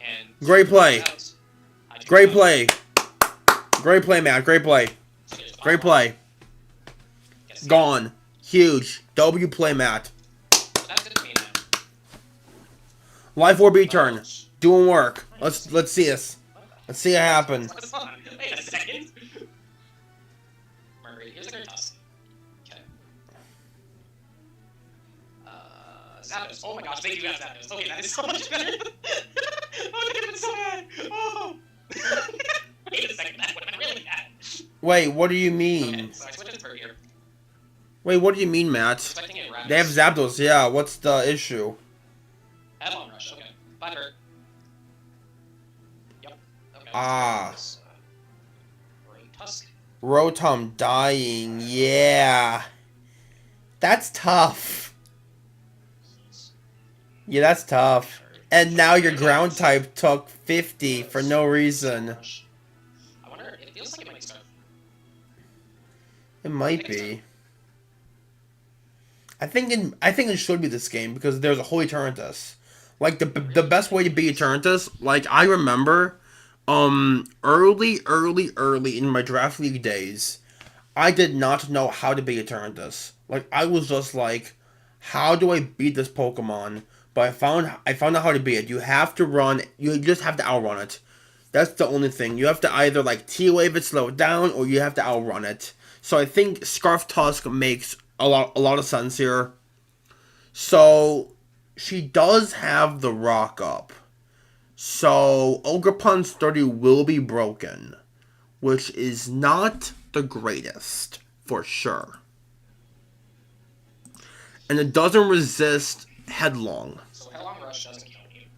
And Great play. I do Great that. play. Great play, Matt. Great play. So there's Great Fire play. Blast. Gets Gone. Huge. W play, Matt. So that's it to me now. Life Orb turn. Doing work. Let's see this. Let's see it happen. What's on? Wait a second. Murray, here's a good toss. Okay. Zapdos. Oh my gosh, they do have Zapdos. Okay, that is so much better. Oh, that could have been so bad. Oh. Wait a second, that would have been really bad. Wait, what do you Okay, mean? so I switched it for here. Wait, what do you mean, Matt? Expecting it Raptors. They have Zapdos, yeah. What's the issue? Headlong Rush, okay. Bye, Hurt. Yep. Okay. Ah. Great Tusk. Rotom dying, yeah. That's tough. Yeah, that's tough. And now your ground type took 50 for no reason. I wonder, it feels like it might start. It might be. I think it should be this game because there's a Holy Eternatus. Like the best way to beat Eternatus, like I remember, early in my draft league days, I did not know how to beat Eternatus. Like I was just like, how do I beat this Pokemon? But I found out how to beat it. You have to run. You just have to outrun it. That's the only thing. You have to either like T-Wave it, slow it down, or you have to outrun it. So I think Scarf Tusk makes a lot of sense here. So she does have the rock up. So Ogerpun's 30 will be broken, which is not the greatest for sure. And it doesn't resist Headlong. So Headlong Rush doesn't kill me.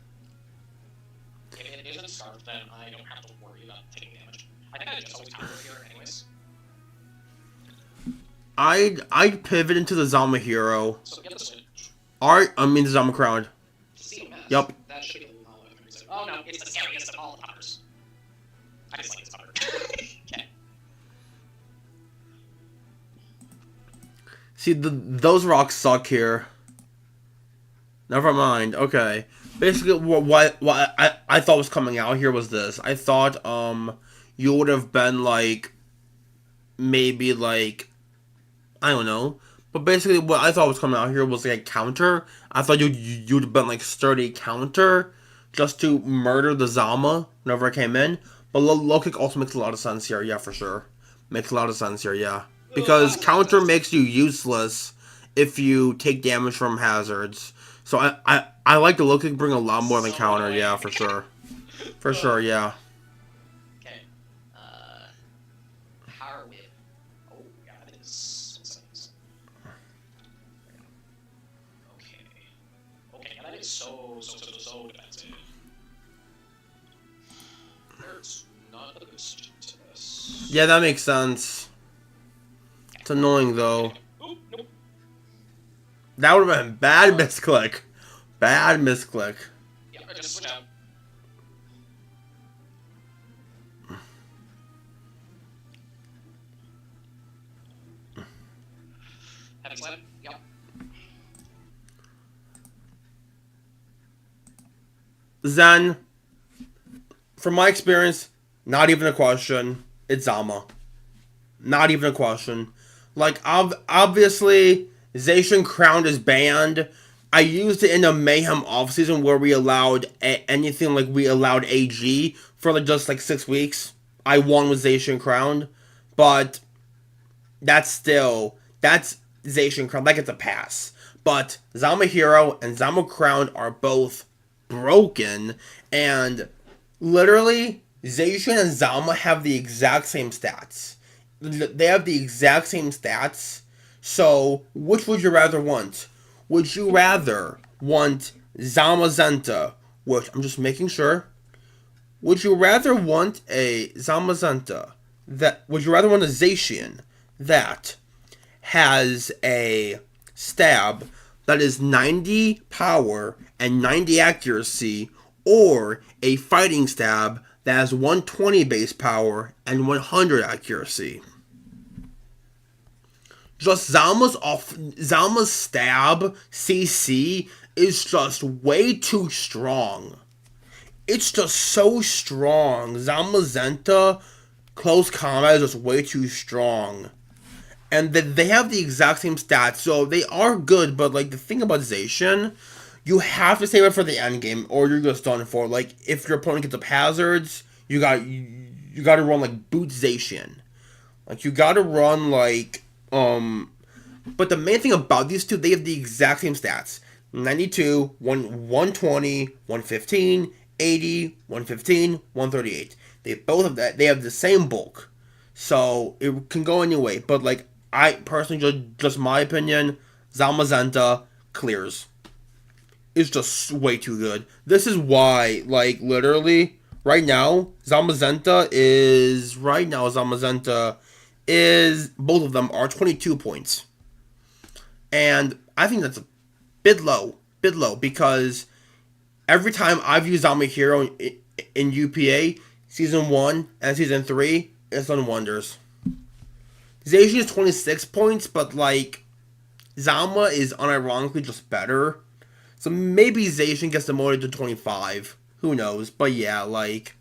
If it isn't Scarf, then I don't have to worry about taking damage. I think I just always power here anyways. I'd pivot into the Zama Hero. So get the switch. The Zamazenta-Crowned. See a mess. Yup. That should be a lot of reason. Oh no, it's the scariest of all the poppers. I just like this popper. Okay. See, those rocks suck here. Never mind. Okay. Basically, what I thought was coming out here was this. I thought you would have been like maybe like I don't know. But basically, what I thought was coming out here was like a counter. I thought you'd have been like sturdy counter just to murder the Zama whenever it came in. But low kick also makes a lot of sense here. Yeah, for sure. Makes a lot of sense here. Yeah, because counter makes you useless if you take damage from hazards. So I like the low kick bring a lot more than counter. Yeah, for sure. For sure. Yeah. Okay. Power Whip. Oh, yeah, that is. Okay. Okay, yeah, that is so defensive. There's not a good solution to this. Yeah, that makes sense. It's annoying though. Oop, nope. That would have been bad misclick. Bad misclick. Yeah, or just switch out. Heavy Slap? Yep. Zen, from my experience, not even a question. It's Zama. Not even a question. Like, obviously, Zamazenta-Crowned is banned. I used it in the Mayhem offseason where we allowed anything like we allowed AG for like just like 6 weeks. I won with Zamazenta-Crowned, but that's Zamazenta-Crowned. That gets a pass. But Zama Hero and Zamazenta-Crowned are both broken, and literally Zacian and Zama have the exact same stats. They have the exact same stats. So which would you rather want? Would you rather want Zamazenta, which I'm just making sure. Would you rather want a Zamazenta would you rather want a Zacian that has a stab that is 90 power and 90 accuracy, or a fighting stab that has 120 base power and 100 accuracy? Just Zama's stab CC is just way too strong. It's just so strong. Zamazenta close combat is just way too strong. And they have the exact same stats, so they are good, but like the thing about Zacian, you have to save it for the end game or you're just done for. Like if your opponent gets up hazards, you got to run like boot Zacian. Like you got to run like but the main thing about these two, they have the exact same stats. 92, 120, 115, 80, 115, 138. They both have that. They have the same bulk. So it can go anyway. But like I personally, just my opinion, Zamazenta clears. It's just way too good. This is why, like literally, right now, Zamazenta is both of them are 22 points. And I think that's a bit low because every time I've used Zama Hero in UPA, Season 1 and Season 3, it's done wonders. Zacian is 26 points, but like, Zama is unironically just better. So maybe Zacian gets demoted to 25. Who knows? But yeah, like,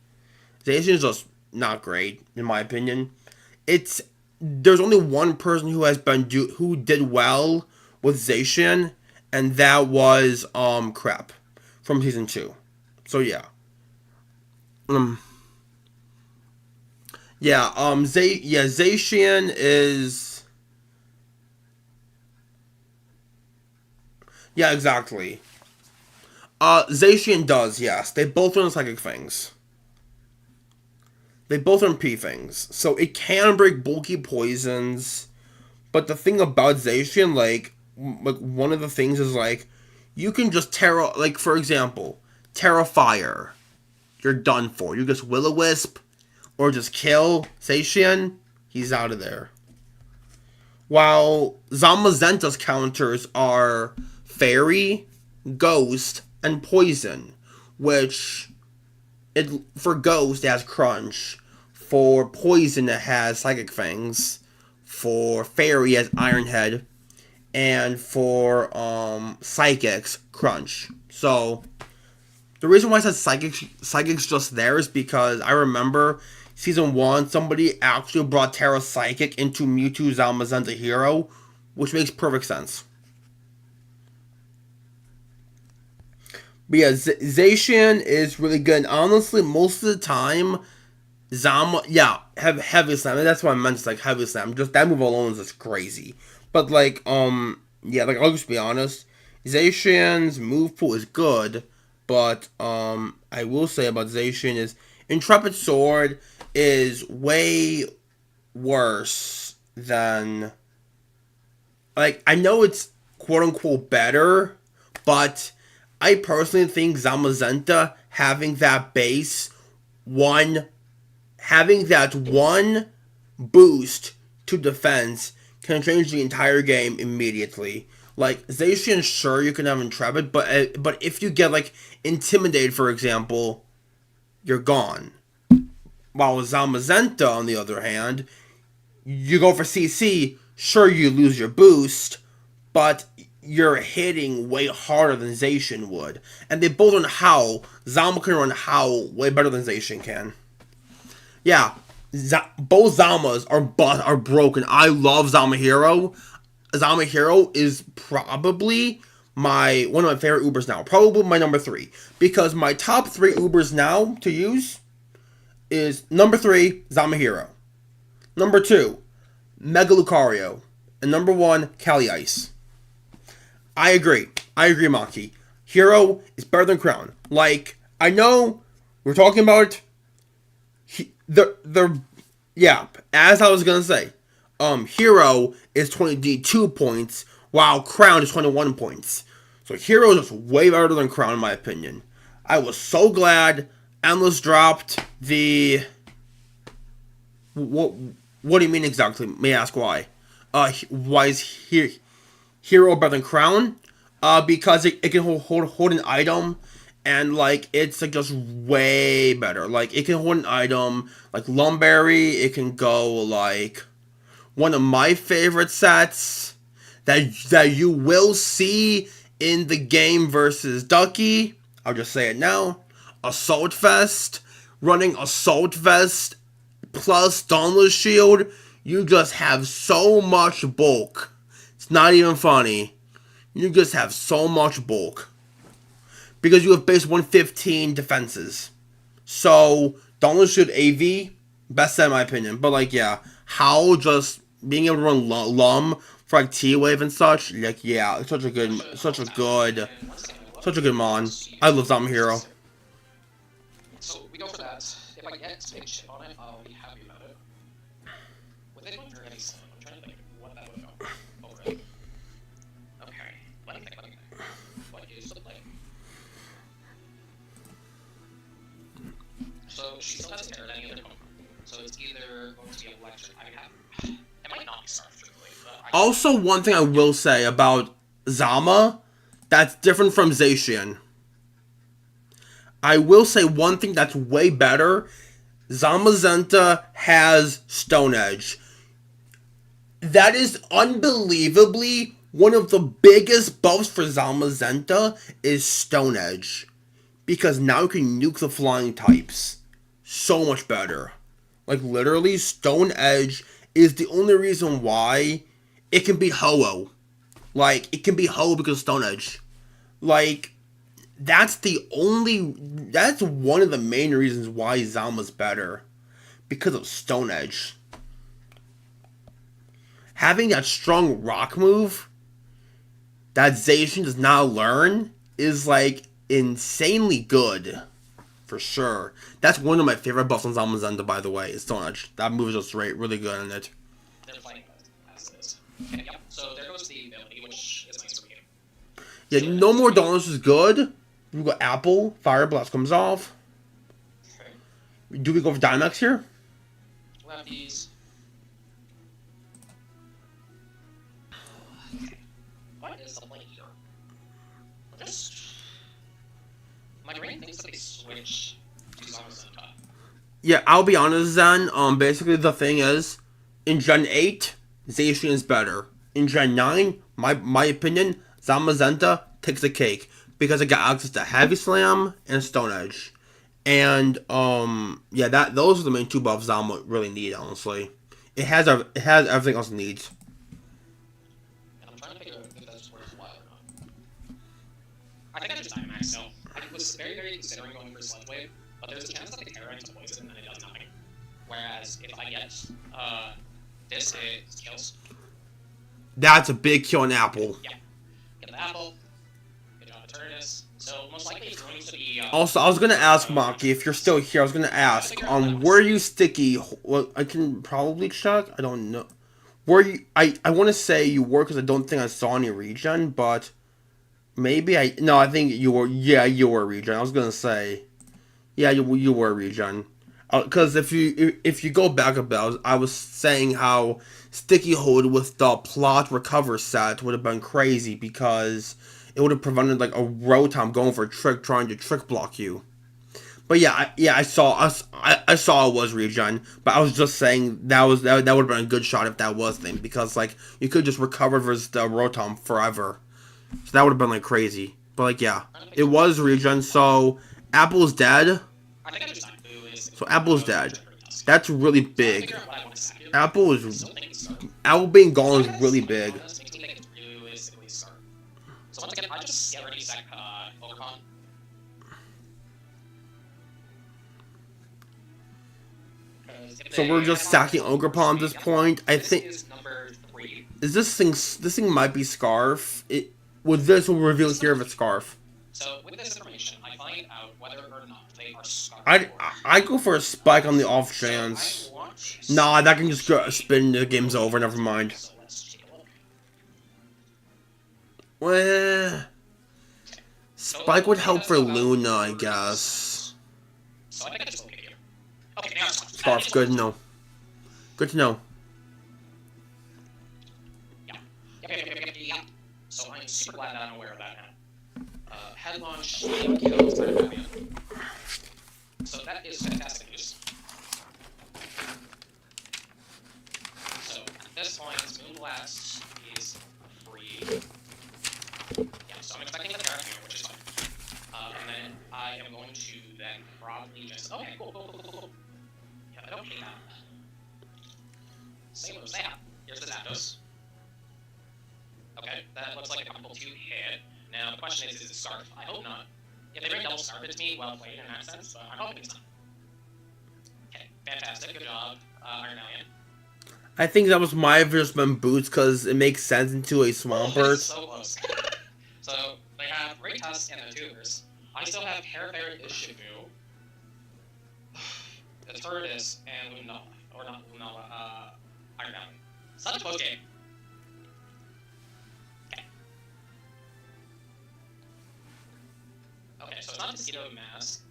Zacian is just not great, in my opinion. There's only one person who did well with Zacian, and that was Crep from Season 2. So yeah. Zacian is... Yeah, exactly. Zacian does, yes. They both run psychic things. They both run P things. So it can break bulky poisons. But the thing about Zacian, like one of the things is like, you can just like for example, Terra Fire. You're done for. You just Will-O-Wisp or just kill Zacian, he's out of there. While Zamazenta's counters are Fairy, Ghost, and Poison, which for Ghost it has Crunch, for Poison it has Psychic Fangs, for Fairy it has Iron Head, and for Psychics, Crunch. So the reason why I said Psychics just there is because I remember Season 1, somebody actually brought Terra Psychic into Mewtwo Zamazenta Hero, which makes perfect sense. But yeah, Zacian is really good. And honestly, most of the time, Heavy Slam. That's what I meant. It's like Heavy Slam. Just that move alone is just crazy. But like, I'll just be honest. Zacian's move pool is good, but I will say about Zacian is Intrepid Sword is way worse than, like, I know it's quote unquote better, but I personally think Zamazenta having that one boost to defense can change the entire game immediately. Like, Zacian, sure, you can have Intrepid, but if you get, like, Intimidated, for example, you're gone. While with Zamazenta, on the other hand, you go for CC, sure, you lose your boost, but you're hitting way harder than Zacian would. And they both run Howl. Zama can run Howl way better than Zacian can. Yeah, both Zamas are broken. I love Zama Hero. Zama Hero is probably one of my favorite Ubers now. Probably my number 3. Because my top 3 Ubers now to use is number 3, Zama Hero. Number 2, Mega Lucario. And number 1, Cali Ice. I agree, Maki. Hero is better than Crown. Like, I know we're talking about as I was gonna say, Hero is 22 points, Wow, Crown is 21 points. So Hero is just way better than Crown in my opinion. I was so glad Endless dropped the... What do you mean exactly? May I ask why? Why is Hero better than Crown? Because it can hold an item, and like it's like just way better. Like it can hold an item like Lumberry. It can go like one of my favorite sets that you will see in the game versus Ducky. I'll just say it now. Assault Vest. Running Assault Vest plus Dauntless Shield, you just have so much bulk. It's not even funny. You just have so much bulk. Because you have base 115 defenses. So, Dauntless Shield AV, best set in my opinion. But like, yeah, how just being able to run Lum for like T-Wave and such, like, yeah, it's such a good mon. I love Zama Hero. So we go for that. If I get big chip on it, I'll be happy about it. With it going for any slam, I'm trying to think what that would go over it. Okay, let me think. What is the play? So she still has terror than any other Pokemon. So it's either going to be electric. It might not be Scarf, truthfully. Also, one thing I will say about Zama that's different from Zacian. I will say one thing that's way better. Zamazenta has Stone Edge. That is unbelievably one of the biggest buffs for Zamazenta is Stone Edge. Because now you can nuke the flying types. So much better. Like literally, Stone Edge is the only reason why it can be Ho-Oh. Like, it can be Ho-Oh because of Stone Edge. Like, that's one of the main reasons why Zama's better. Because of Stone Edge. Having that strong rock move that Zacian does not learn is, like, insanely good. For sure. That's one of my favorite buffs on Zamazenta, by the way, is Stone Edge. That move is just really good in it. They're playing as it is. Okay, yep. So there goes the ability, which is nice for me. Yeah, no more Dauntless is good. We go Apple, Fire Blast comes off. Okay. Do we go for Dynamax here? We'll have these. Okay. What is the play here? My brain thinks that they switch to Zamazenta. Yeah, I'll be honest, Zen. Basically the thing is, in Gen 8, Zacian is better. In Gen 9, my opinion, Zamazenta takes the cake because it got access to Heavy Slam and Stone Edge. And yeah, those are the main two buffs Zama really need, honestly. It has everything else it needs. And I'm trying to figure out if that's worthwhile or not. I think I just Dynamax, so I was very considering going for Sludge Wave, but there's a chance that the Terra into Poison and it does nothing. Whereas if I get this, it kills. That's a big kill on Apple. Yeah. Get the Apple. Good job, Eternatus. So most likely it's going to be. Also, I was gonna ask Maki if you're still here. I was gonna ask, were you sticky? Well, I can probably check. I don't know. Were you? I want to say you were because I don't think I saw any regen, but maybe I. No, I think you were. Yeah, you were regen. I was gonna say, yeah, you were regen. Because if you go back a bit, I was saying how Sticky Hold with the Plot Recover set would have been crazy because it would have prevented like a Rotom going for a trick trying to trick block you. But yeah, I saw it was regen, but I was just saying that would have been a good shot if that was the thing because like you could just recover versus the Rotom forever, so that would have been like crazy. But like yeah, it was regen, so Apple's dead. So Apple's dead. That's really big. Apple being gone is really big. So once again, I just get ready to sack Overcon. So we're just sacking Ogrepon at this point. I think is this thing might be Scarf. This will reveal here if it's Scarf. So with this information, I find out whether or not they are Scarf. I go for a Spike on the off chance. Nah, that can just go spin. The game's over. Never mind. So let's take a look. Well, Spike would help for Luna, I guess. So I think I just located you. Okay, now it's fine. Scarf, good to know. Good to know. Yep. So I'm super glad that I'm aware of that now. Head launch, kills, so that is fantastic news. So at this point, Moonblast is free. Yeah, so I'm expecting the Terra here, which is fine. And then I am going to then probably just... Okay, cool. Yeah, I don't hate that. Sailor Zap. Here's the Zapdos. Okay, that looks like a couple to hit. Now, the question is it Scarf? I hope not. If they bring double Scarf into me, well played in that sense, but I'm hoping it's not. Okay, fantastic. Good job, Iron Alien. I think that was my adjustment boots because it makes sense into a Swampert. So close. So, they have Great Tusk and the Tubers. I still have Hair Ferret Ishibu, the Turtis, and Lunala. Or not Lunala, Iron Alien. Such a close game. Okay, so it's not Mosquito Mask.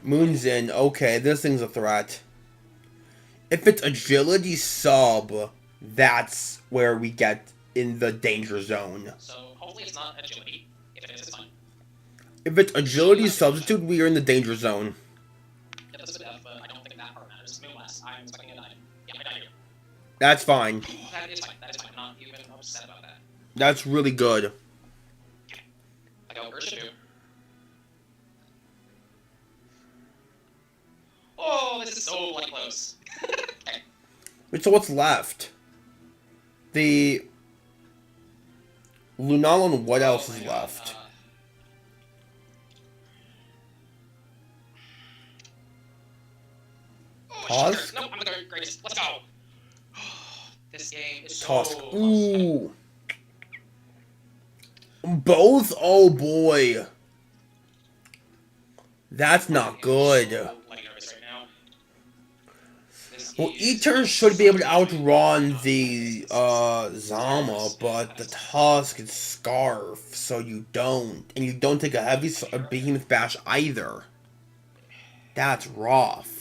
Moon's in. Okay, this thing's a threat. If it's agility sub, that's where we get in the danger zone. So hopefully it's not agility. If it is, it's fine. If it's agility substitute, we are in the danger zone. Yeah, that's a bit of, but I don't think that part matters. Moonblast, I'm expecting a die. Yeah, I die here. That's fine. That is fine. I'm not even upset about that. That's really good. I go Urshifu. Oh, this is so like close. Okay. Wait, so what's left? The Lunala and what else is left? Tusk? No, I'm the greatest. Let's go. This game is so Tusk. close. Ooh. Both? Oh boy. That's not good. So, like, nervous right now. Well, E-Turn should be able to outrun the Zama, but the Tusk is Scarf, so you don't. And you don't take a Behemoth Bash either. That's rough.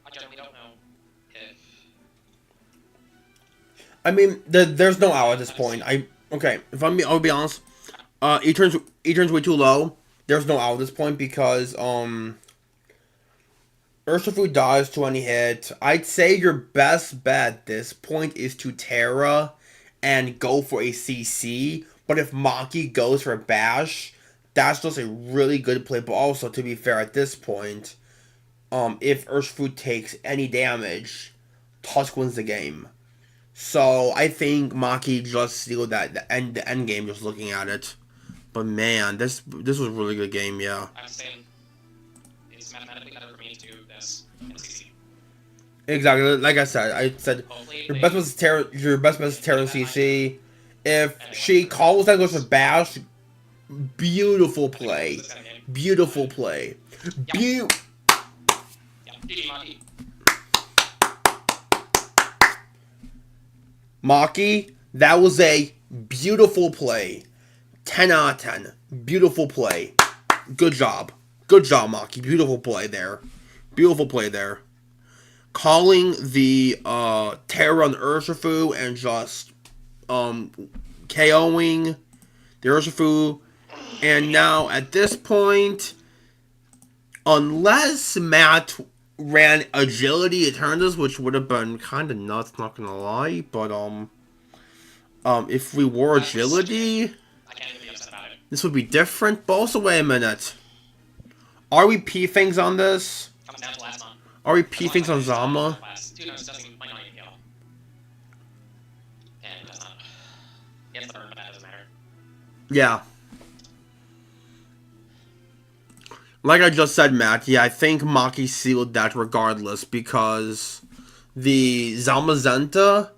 I generally don't know if... I mean, there's no owl at this point. I'll be honest. E-Turn's way too low. There's no owl at this point because Urshifu dies to any hit. I'd say your best bet at this point is to Terra and go for a CC. But if Maki goes for a Bash, that's just a really good play. But also, to be fair, at this point, if Urshifu takes any damage, Tusk wins the game. So I think Maki just sealed the end game just looking at it. But man, this was a really good game, yeah. I'm saying it's mathematically better for me to do this in CC. Exactly, like I said, Hopefully your best bet is Terra in CC. If she calls that goes for Bash, beautiful play. Beautiful play. Yeah, GG Maki. Maki, that was a beautiful play. 10 out of 10. Beautiful play. Good job. Good job, Maki. Beautiful play there. Beautiful play there. Calling the Terra on Urshifu and just KOing the Urshifu. And now, at this point, unless Matt ran agility Eternatus, which would have been kind of nuts, not gonna lie, but if we wore agility, I can't even be upset about it. this would be different. But also, wait a minute, are we P-Things on this? Comes down to last month. Are we P-Things on Zama? Dude, no, it doesn't, might not even kill. And it does not. He has the burn, but that doesn't matter. Yeah. Like I just said, Matt, yeah, I think Maki sealed that regardless because the Zamazenta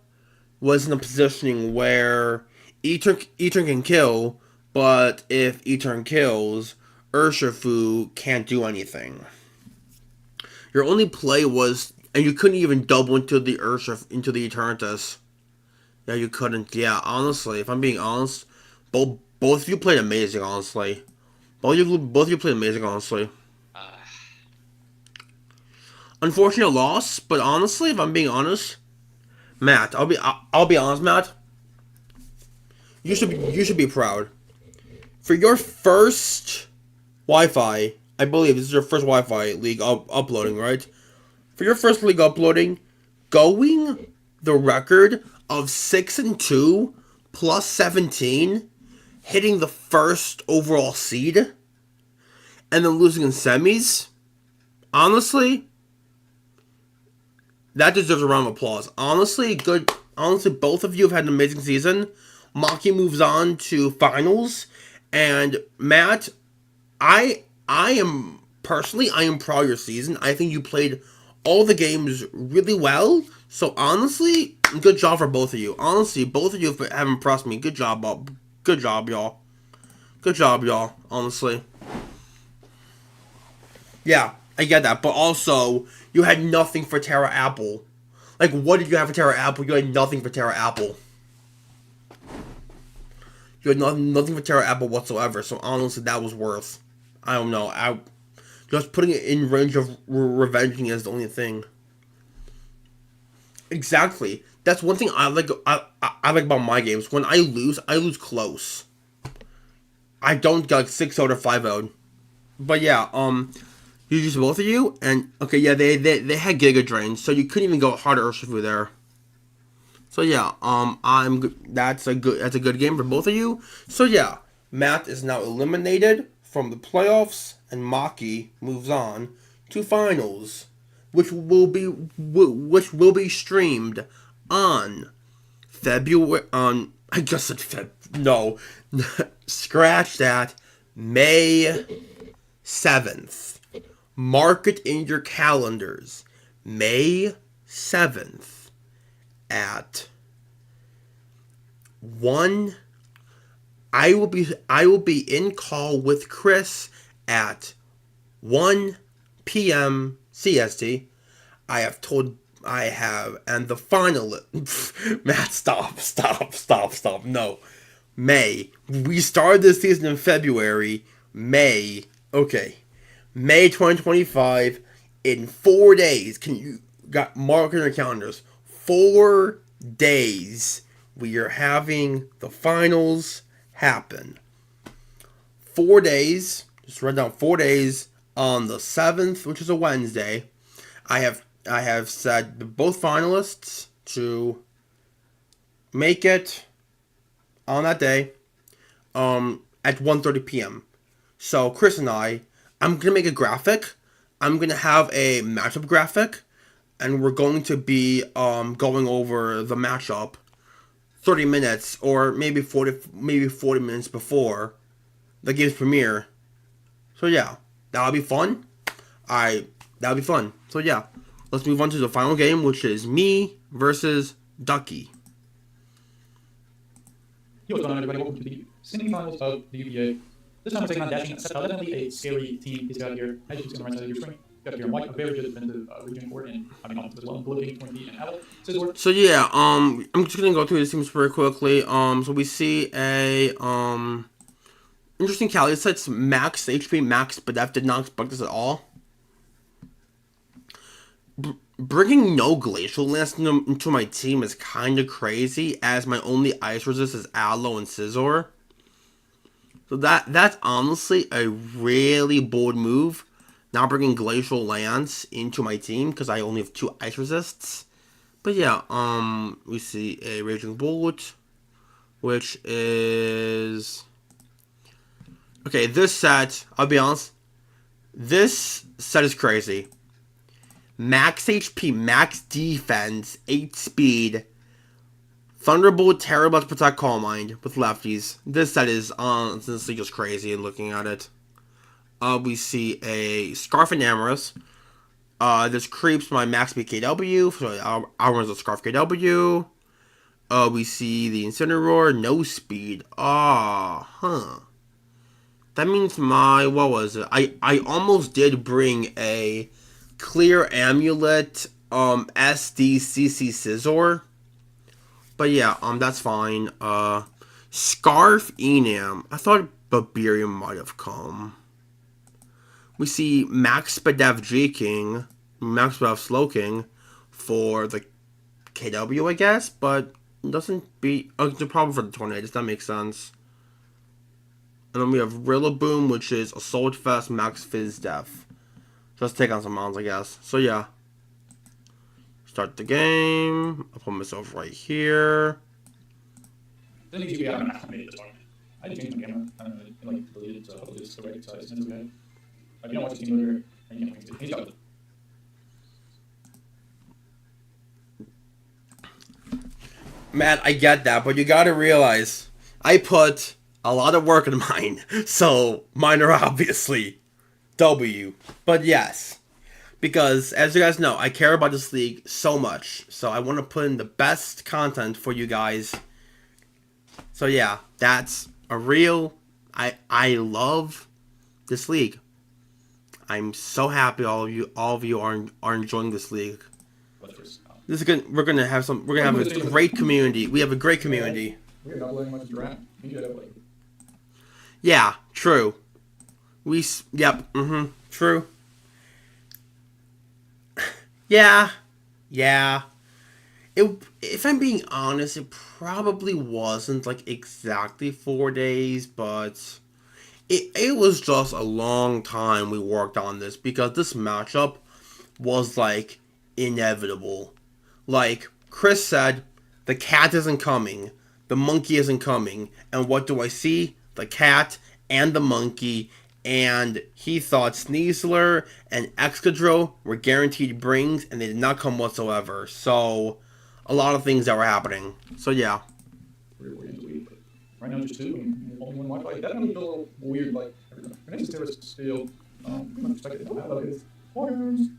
was in a positioning where E-turn can kill, but if E-turn kills, Urshifu can't do anything. Your only play was, and you couldn't even double into the into the Eternatus. Yeah, you couldn't. Yeah, honestly, if I'm being honest, both of you played amazing. Honestly, both of you played amazing. Honestly, Uh, unfortunate loss, but honestly, if I'm being honest, Matt, I'll be honest, Matt. You should be proud for your first Wi-Fi. I believe this is your first Wi-Fi league uploading, right? For your first league uploading, going the record of 6-2 plus 17, hitting the first overall seed, and then losing in semis. Honestly, that deserves a round of applause. Honestly, good. Honestly, both of you have had an amazing season. Maki moves on to finals, and Matt, I am personally, I am proud of your season. I think you played all the games really well. So honestly, good job for both of you. Honestly, both of you have impressed me. Good job, Bob. Good job, y'all. Good job, y'all. Honestly. Yeah, I get that. But also, you had nothing for Terra Apple. Like, what did you have for Terra Apple? You had nothing for Terra Apple. You had nothing for Terra Apple whatsoever. So honestly, that was worth. I don't know. Just putting it in range of revenging is the only thing. Exactly. That's one thing I like. I like about my games. When I lose close. I don't get like 6-0 or 5-0. But yeah, you just both of you, and okay, yeah, they had Giga Drain, so you couldn't even go hard at Urshifu there. So yeah, that's a good game for both of you. So yeah, Matt is now eliminated from the playoffs, and Maki moves on to finals, which will be streamed on February on I just said no, scratch that, May 7th. Mark it in your calendars. May 7th at 1. I will be in call with Chris at 1 p.m. CST. And the final. Matt, stop. No. May. We started this season in February. May. Okay. May 2025. In 4 days. Can you got mark in your calendars? 4 days. We are having the finals happen. 4 days. Just write down 4 days on the 7th, which is a Wednesday. I have said both finalists to make it on that day at 1:30 p.m. So Chris and I'm going to make a graphic. I'm going to have a matchup graphic, and we're going to be going over the matchup 30 minutes or maybe 40 minutes before the game's premiere. So yeah, that'll be fun. That'll be fun. So yeah, let's move on to the final game, which is me versus Ducky. Yo, what's going on, everybody? Welcome to the semifinals of the UPA. This time we're taking on Dashing. Definitely a scary team he's got here. As you can see on the right side of your screen, you got Kyurem-White, a very good defensive region court, and I mean, as well, Blue King, 20 and Owl. So yeah, I'm just gonna go through these teams very quickly. So we see a interesting Cali. It says max HP, max, but that did not expect this at all. Bringing no Glacial Lance into my team is kind of crazy, as my only ice resist is Aloe and Scizor. So that's honestly a really bold move. Not bringing Glacial Lance into my team because I only have 2 ice resists. But yeah, we see a Raging Bullet, which is okay. This set, I'll be honest, this set is crazy. Max HP, max defense, 8 speed, Thunderbolt, Terrorblast, Protect, Calm Mind with lefties. This set is honestly just crazy looking at it. We see a Scarf and Amorous. This creeps my max speed KW, so I'll run the Scarf KW. We see the Incineroar, no speed. That means what was it? I almost did bring a Clear Amulet, SDCC Scizor. But yeah, that's fine. Scarf Enam. I thought Babirium might have come. We see Max Spadef G-King, Max Spadef Slowking for the KW, I guess, but it doesn't beat. Oh, it's a problem for the Tornadus. That makes sense. And then we have Rillaboom, which is Assault Fest Max Fizz Def. Just take on some mons, I guess. So yeah. Start the game. I'll put myself right here. Doesn't need to be out of made this one. I just changed my camera. I don't know, it like deleted, so hopefully it's the right size. It's okay. If you don't watch the team leader, then you can he's got it. Matt, I get that, but you gotta realize I put a lot of work in mine, so mine are obviously W. But yes, because as you guys know, I care about this league so much, so I want to put in the best content for you guys. So yeah, that's a real. I love this league. I'm so happy all of you are enjoying this league. This is good. We're gonna have a great community. We have a great community. We're not letting much draft. Yeah, true. True. Yeah. If I'm being honest, it probably wasn't like exactly 4 days, but it was just a long time we worked on this because this matchup was like inevitable. Like Chris said, the cat isn't coming, the monkey isn't coming, and what do I see? The cat and the monkey, and he thought Sneasler and Excadrill were guaranteed brings, and they did not come whatsoever. So, a lot of things that were happening. So yeah. Right now there's two, and only one Wi-Fi. That made it a little weird, like, our next terrorist still, unexpected, don't have, like, his horns.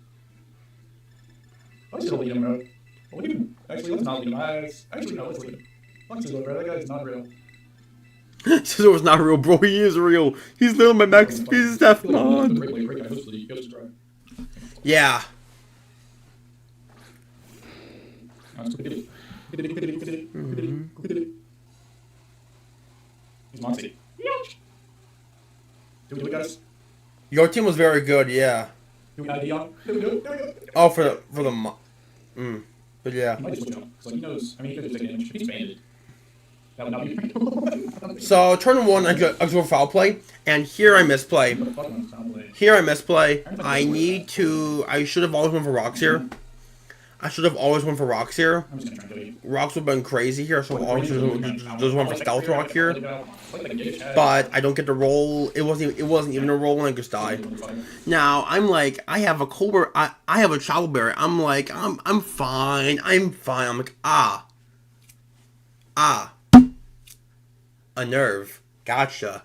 I still lead him out. Well, actually, let's not lead him. Actually, no, let's lead him. Fuck Scizor, bro, that guy's not real. Scizor was not real, bro. He is real. He's literally my max speed stuff mod. Yeah. He's Moxie. Do we do it, guys? Your team was very good, yeah. Do we ID on? Do we do it? Oh, but yeah. He might just switch on. So he knows. I mean, he could just take damage. If he's banded, that would not be. So, turn 1, I go foul play, and here I misplay. I should have always went for rocks here. Rocks would have been crazy here, so I always just went for Stealth Rock here. But I don't get to roll. It wasn't even a roll, and I just died. Now I'm like, I have a Colbert. I have a Childberry. I'm like, I'm fine. I'm like, a nerve. Gotcha.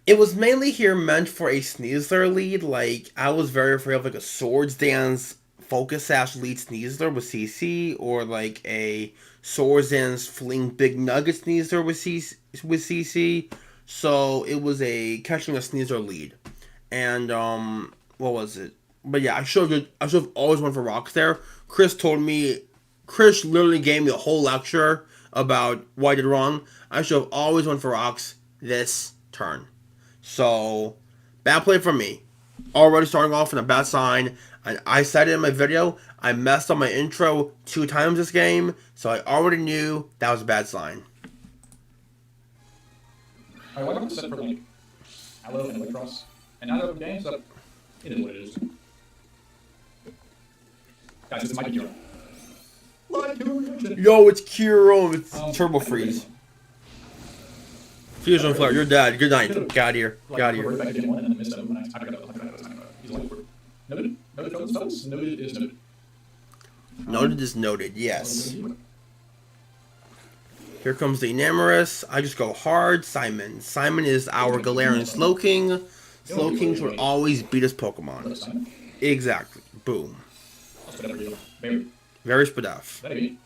It was mainly here meant for a Sneasler lead. Like, I was very afraid of like a Swords Dance Focus Sash lead Sneasler with CC, or like a Swords Dance Fling Big Nugget Sneasler with CC. So it was a catching a Sneasler lead. And what was it? But yeah, I should have always went for rocks there. Chris literally gave me a whole lecture about what I did wrong. I should have always went for rocks this turn. So, bad play from me. Already starting off in a bad sign. And I said it in my video, I messed up my intro 2 times this game, so I already knew that was a bad sign. I want to set for like Aloe and Waycross, and out of games up, it is what it is. Guys, this is my Kyurem. Yo, it's Kyurem, it's Turbo Freeze. Fusion Flare, you're dead. Good night. Get out of here. Get out of here. Noted? Noted from the spells? Noted is noted. Noted is noted, yes. Here comes the Enamorous. I just go hard. Simon. Simon is our Galarian Slowking. Slowkings would always beat his Pokemon. Exactly. Boom. Very Spadef.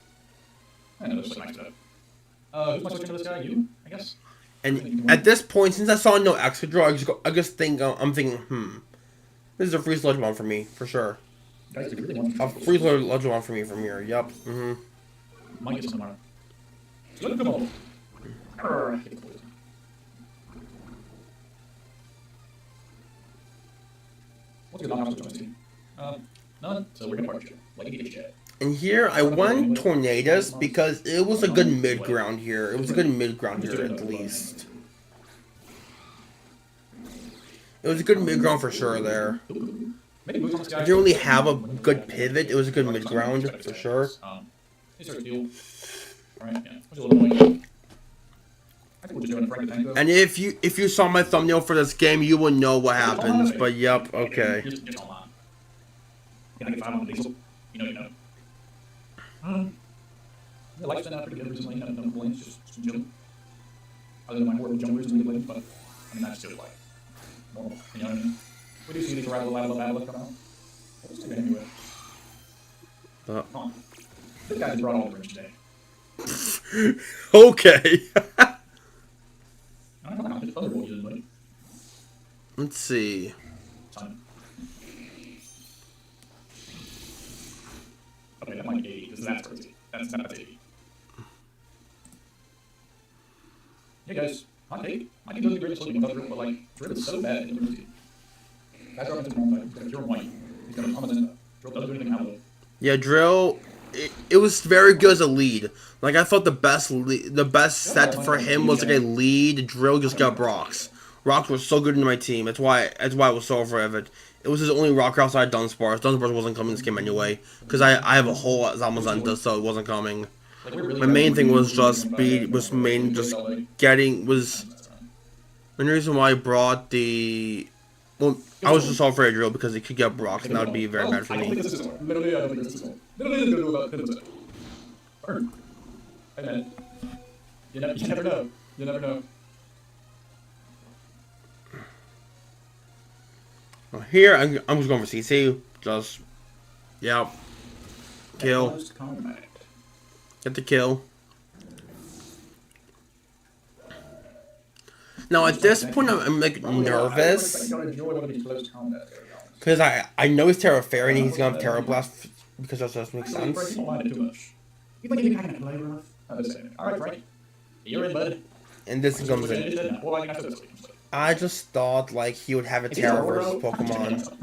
I know this is like nice stuff. Who's my switching to this guy? You, I guess. And at this point, since I saw no extra draw, I just think I'm thinking, this is a free sludge bomb for me for sure. Guys, do you really want A free sludge bomb for me from here. Yep. Might get some tomorrow. Sludge bomb. Arrgh, I hate the poison. What's your long-house switch on this team? None. So we're gonna partnership. Like you get chat. And here I won Tornadoes because it was a good mid ground here. It was a good mid ground here at least. It was a good mid ground for sure there. Maybe moves on this guy. I didn't really have a good pivot. It was a good mid ground for sure. He's sort of deal. Alright, yeah. Which is a little annoying. I think we're just doing a Frank the Tank though. And if you saw my thumbnail for this game, you will know what happens. But yep, okay. Just hold on. Can I get 5 on the diesel? You know. Yeah, life's been pretty good recently. No complaints, just chilling. Other than my horrible jumpers and lanes, but I mean that's just like normal. You know what I mean? We do see these rattle come out. Let's take it anyway. Come on. This guy just brought all the rings today. Okay. I don't know, just Thunderbolt uses, buddy. Let's see. Time. Okay, that might be 80, because that's crazy. That's 80. Hey guys, hot take. My team doesn't get rid of sleeping without drill, but like, drill is so bad in the team. Guys are on the wrong side. He's got a Kyurem-White. He's got a Zamazenta. Drill doesn't do anything out of it. Yeah, drill. It was very good as a lead. Like I thought the best set for him was like a lead. Drill just got rocks. Rocks were so good in my team. That's why I was so afraid of it. It was his only rock outside Dunsparce. Dunsparce wasn't coming in this game anyway, because I have a whole Zamazenta, so it wasn't coming. My main thing was just speed. The reason why I brought the. Well, I was just so afraid of drill because he could get rocks, and that would be very bad for I don't me. think this is one. Literally, I don't think this is one. Literally, it's gonna do about 10%. Burn. Hey man. You never know. You never know. Well, here, I'm just going for CC. Just, yep. Kill. Get the kill. Now, at this point, I'm like nervous. Because I know he's Terra Fairy and he's going to have Terra Blast because that just makes sense. You think you kind of play rough? Alright, Frank. You're in, bud. And this comes in. I just thought like he would have a Terra versus Pokemon.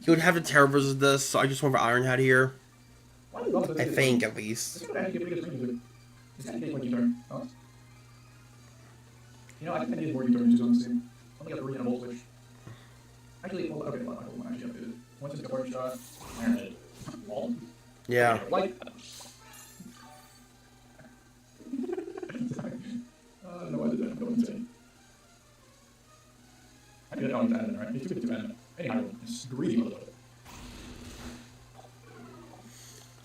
He would have a Terra versus this, so I just went for Iron Head here. I think, at least. You know, I think I need more U-turns on this team. Only got 3 in a volt switch. Actually, well, okay, well, I actually updated. Once it's a hard shot, Iron Head. Wall. Yeah. Like. No, I didn't. I'm going insane. I did it on admin, right? He's too good to admin. Anyhow, it's greedy motherfucker.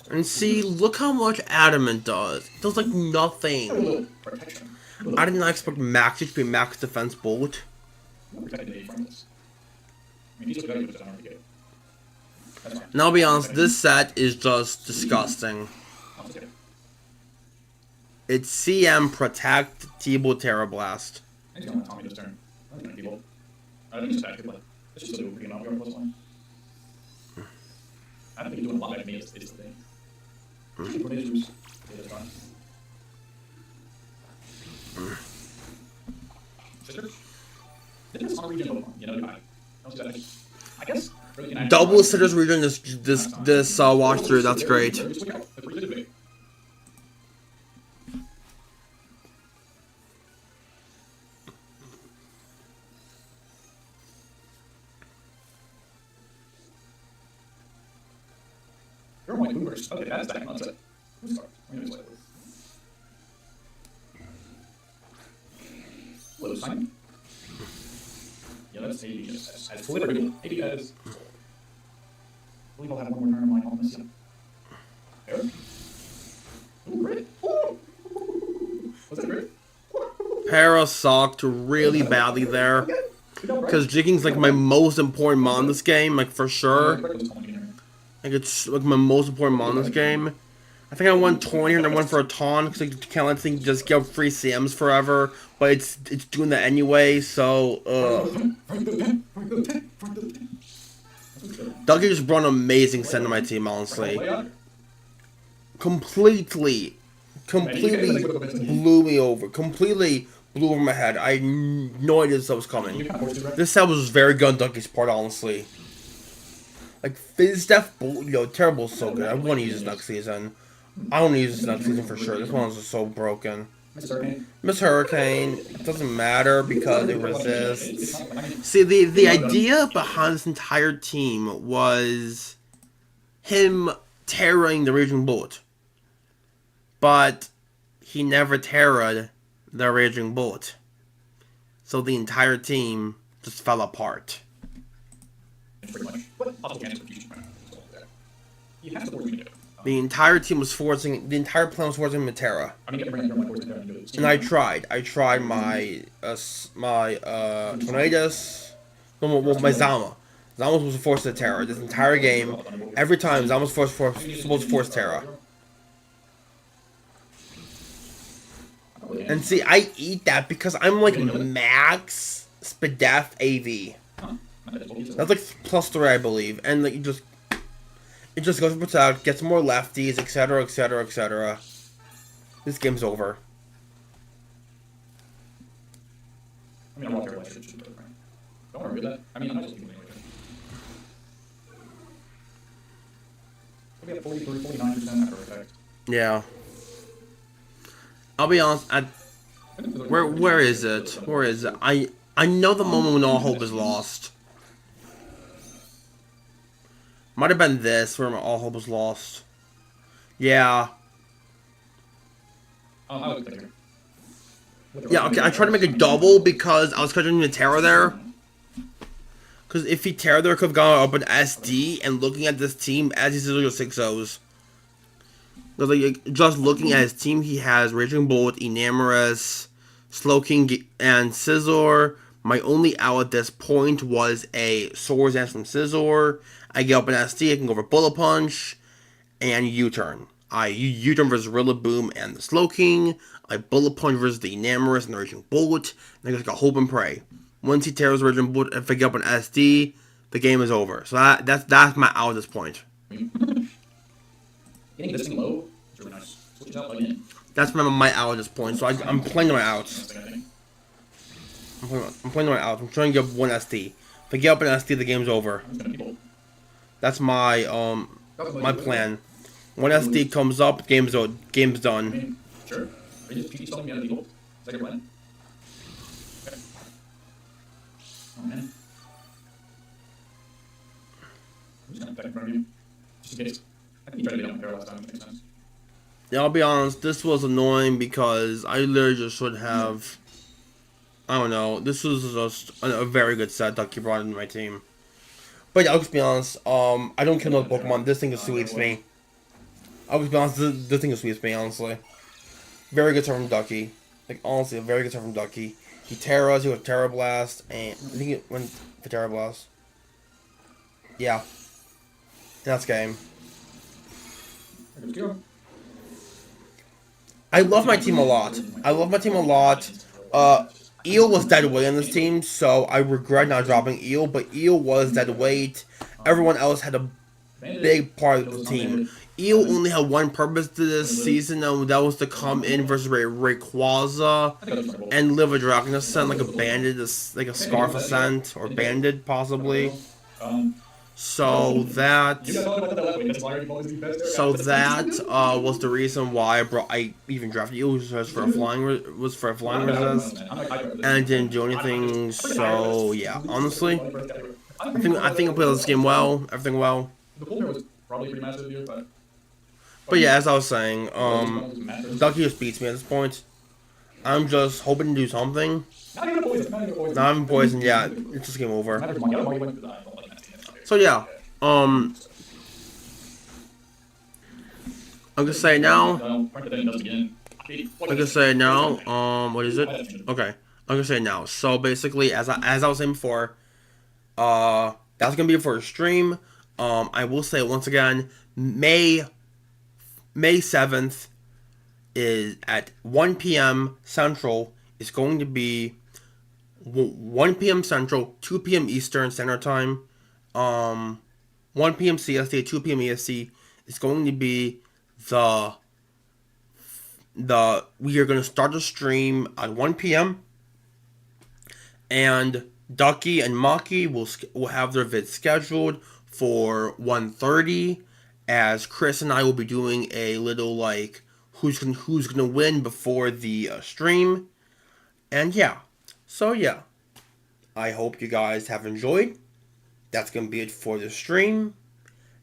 And see, look how much Adamant does. It does like nothing. Protection. I did not expect Max HP, Max Defense Bolt. Protected from this. I mean, he's just good, already good. That's fine. And I'll be honest, this set is just disgusting. Oh, that's good. It's CM Protect T-Bolt Terra Blast. I think he's gonna Tommy this turn. I think people. I think he's actually, but let's just do it. We're gonna plus line. I don't think he's doing a lot better than me. Is the thing. Tornadoes. Yeah, that's fine. Sister? Didn't this on region Pokemon? You know, I guess. Really Double Citrus Region this watch through. That's great. You're my boomers. Okay, that's back on set. Who's start? Hello, Simon. Yeah, that's 80 just as literally 80 guys. I believe I'll have one more turn of mine on this. Eric? Ooh, great. Ooh. Was that great? Para sucked really badly there. Because Jigging's like my most important mon in this game, like for sure. Like it's like my most important mon in this game. I think I won 20 and I went for a taunt because I can't let things just give free CMs forever. But it's doing that anyway, so Dougie just brought an amazing send to my team, honestly. Completely blew me over. Completely blew over my head. I had no idea this was coming. This set was very good on Dougie's part, honestly. Like, Fizz Def, Terrible is so good. I want to use this next season. I want to use this next season for sure. This one's just so broken. Miss Hurricane, it doesn't matter because it resists. See, the idea behind this entire team was him terroring the Raging Bullet. But he never terrored the Raging Bullet. So the entire team just fell apart. Pretty much. But possible chance for fusion. You have to work with The entire team was forcing, the entire plan was forcing him to Terra. I mean, And I tried. I tried my Tornadus, well, my Zama. Zama was supposed to force the Terra. This entire game, every time Zama was supposed to force Terra. And see, I eat that because I'm like max Spadef AV. That's like +3, I believe. And like it just goes for protect, gets more lefties, etc., etc., etc. This game's over. I mean, I'm not terrible. Don't worry about that. I mean, I'm not just doing anything. We'll be at 43, 49% after effect. Yeah. I'll be honest. Where is it? Where is it? I know the moment when all hope is lost. Might have been this where all hope was lost. Yeah. I was thinking. Yeah, okay, I tried to make a double because I was expecting him to Terra there. Because if he Terra there, could have gone up an SD and looking at this team as he's 6-0s. Because like, just looking at his team, he has Raging Bullet, Enamorous, Slowking, and Scizor. My only out at this point was a Swords Dance from Scizor. I get up an SD, I can go for Bullet Punch, and U-Turn. I U-Turn versus Rillaboom and the Slowking. I Bullet Punch versus the Enamorous and the Raging Bullet. And I just got Hope and Pray. Once he tears Raging Bullet, if I get up an SD, the game is over. So that's my out at this point. Getting this thing low is really nice. Switch it out again. That's my out at this point. So I'm playing my outs. I'm playing my outs. I'm trying to get up one SD. If I get up an SD, the game's over. That's my plan. One SD comes up, game's done. Sure. Are you just PT stalling me out of the gold? Is that your plan? Okay. Oh man. I'm just gonna attack in front of you. Just in case. I think you tried to get on Terra last time, it makes sense. Yeah, I'll be honest, this was annoying because I literally just should have... I don't know, this was just a very good set Ducky brought into my team. But yeah, I'll just be honest, I don't kill no Pokemon, this thing just sweeps me. I'll just be honest, this thing just sweeps me, honestly. Very good turn from Ducky. Like, honestly, a very good turn from Ducky. He Terras, he went Terra Blast, and I think it went for Terra Blast. Yeah. That's game. I love my team a lot. Eel was dead weight on this team, so I regret not dropping Eel, but Eel was dead weight. Everyone else had a big part of the team. Eel only had one purpose to this season, and that was to come in versus Rayquaza and live a Dragon Ascent, like a Banded, like a Scarf Ascent, or Banded, possibly. So that was the reason why I even drafted Eel, was for a flying resist, and I didn't do anything. So yeah, honestly, I think I played this game well, everything well. But yeah, as I was saying, Ducky just beats me at this point. I'm just hoping to do something. Not even poison, yeah, it's just game over. So yeah, I'm gonna say now, what is it? Okay, I'm gonna say now. So basically, as I was saying before, that's gonna be it for a stream. I will say once again, May May 7th is at 1 p.m. Central. It's going to be 1 p.m. Central, 2 p.m. Eastern Standard Time, 1 p.m. CST, 2 p.m. EST. It's going to be we are going to start the stream at 1 p.m. and Ducky and Maki will have their vids scheduled for 1:30, as Chris and I will be doing a little like who's gonna win before the stream, and yeah, so yeah, I hope you guys have enjoyed. That's gonna be it for the stream,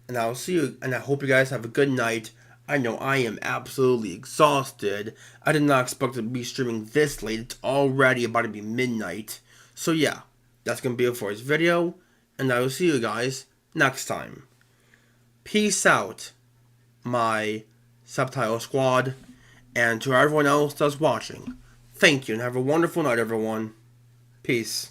and I'll see you. And I hope you guys have a good night. I know I am absolutely exhausted. I did not expect to be streaming this late. It's already about to be midnight. So yeah, that's going to be it for this video, and I will see you guys next time. Peace out, my subtitle squad, and to everyone else that's watching, thank you, and have a wonderful night, everyone. Peace.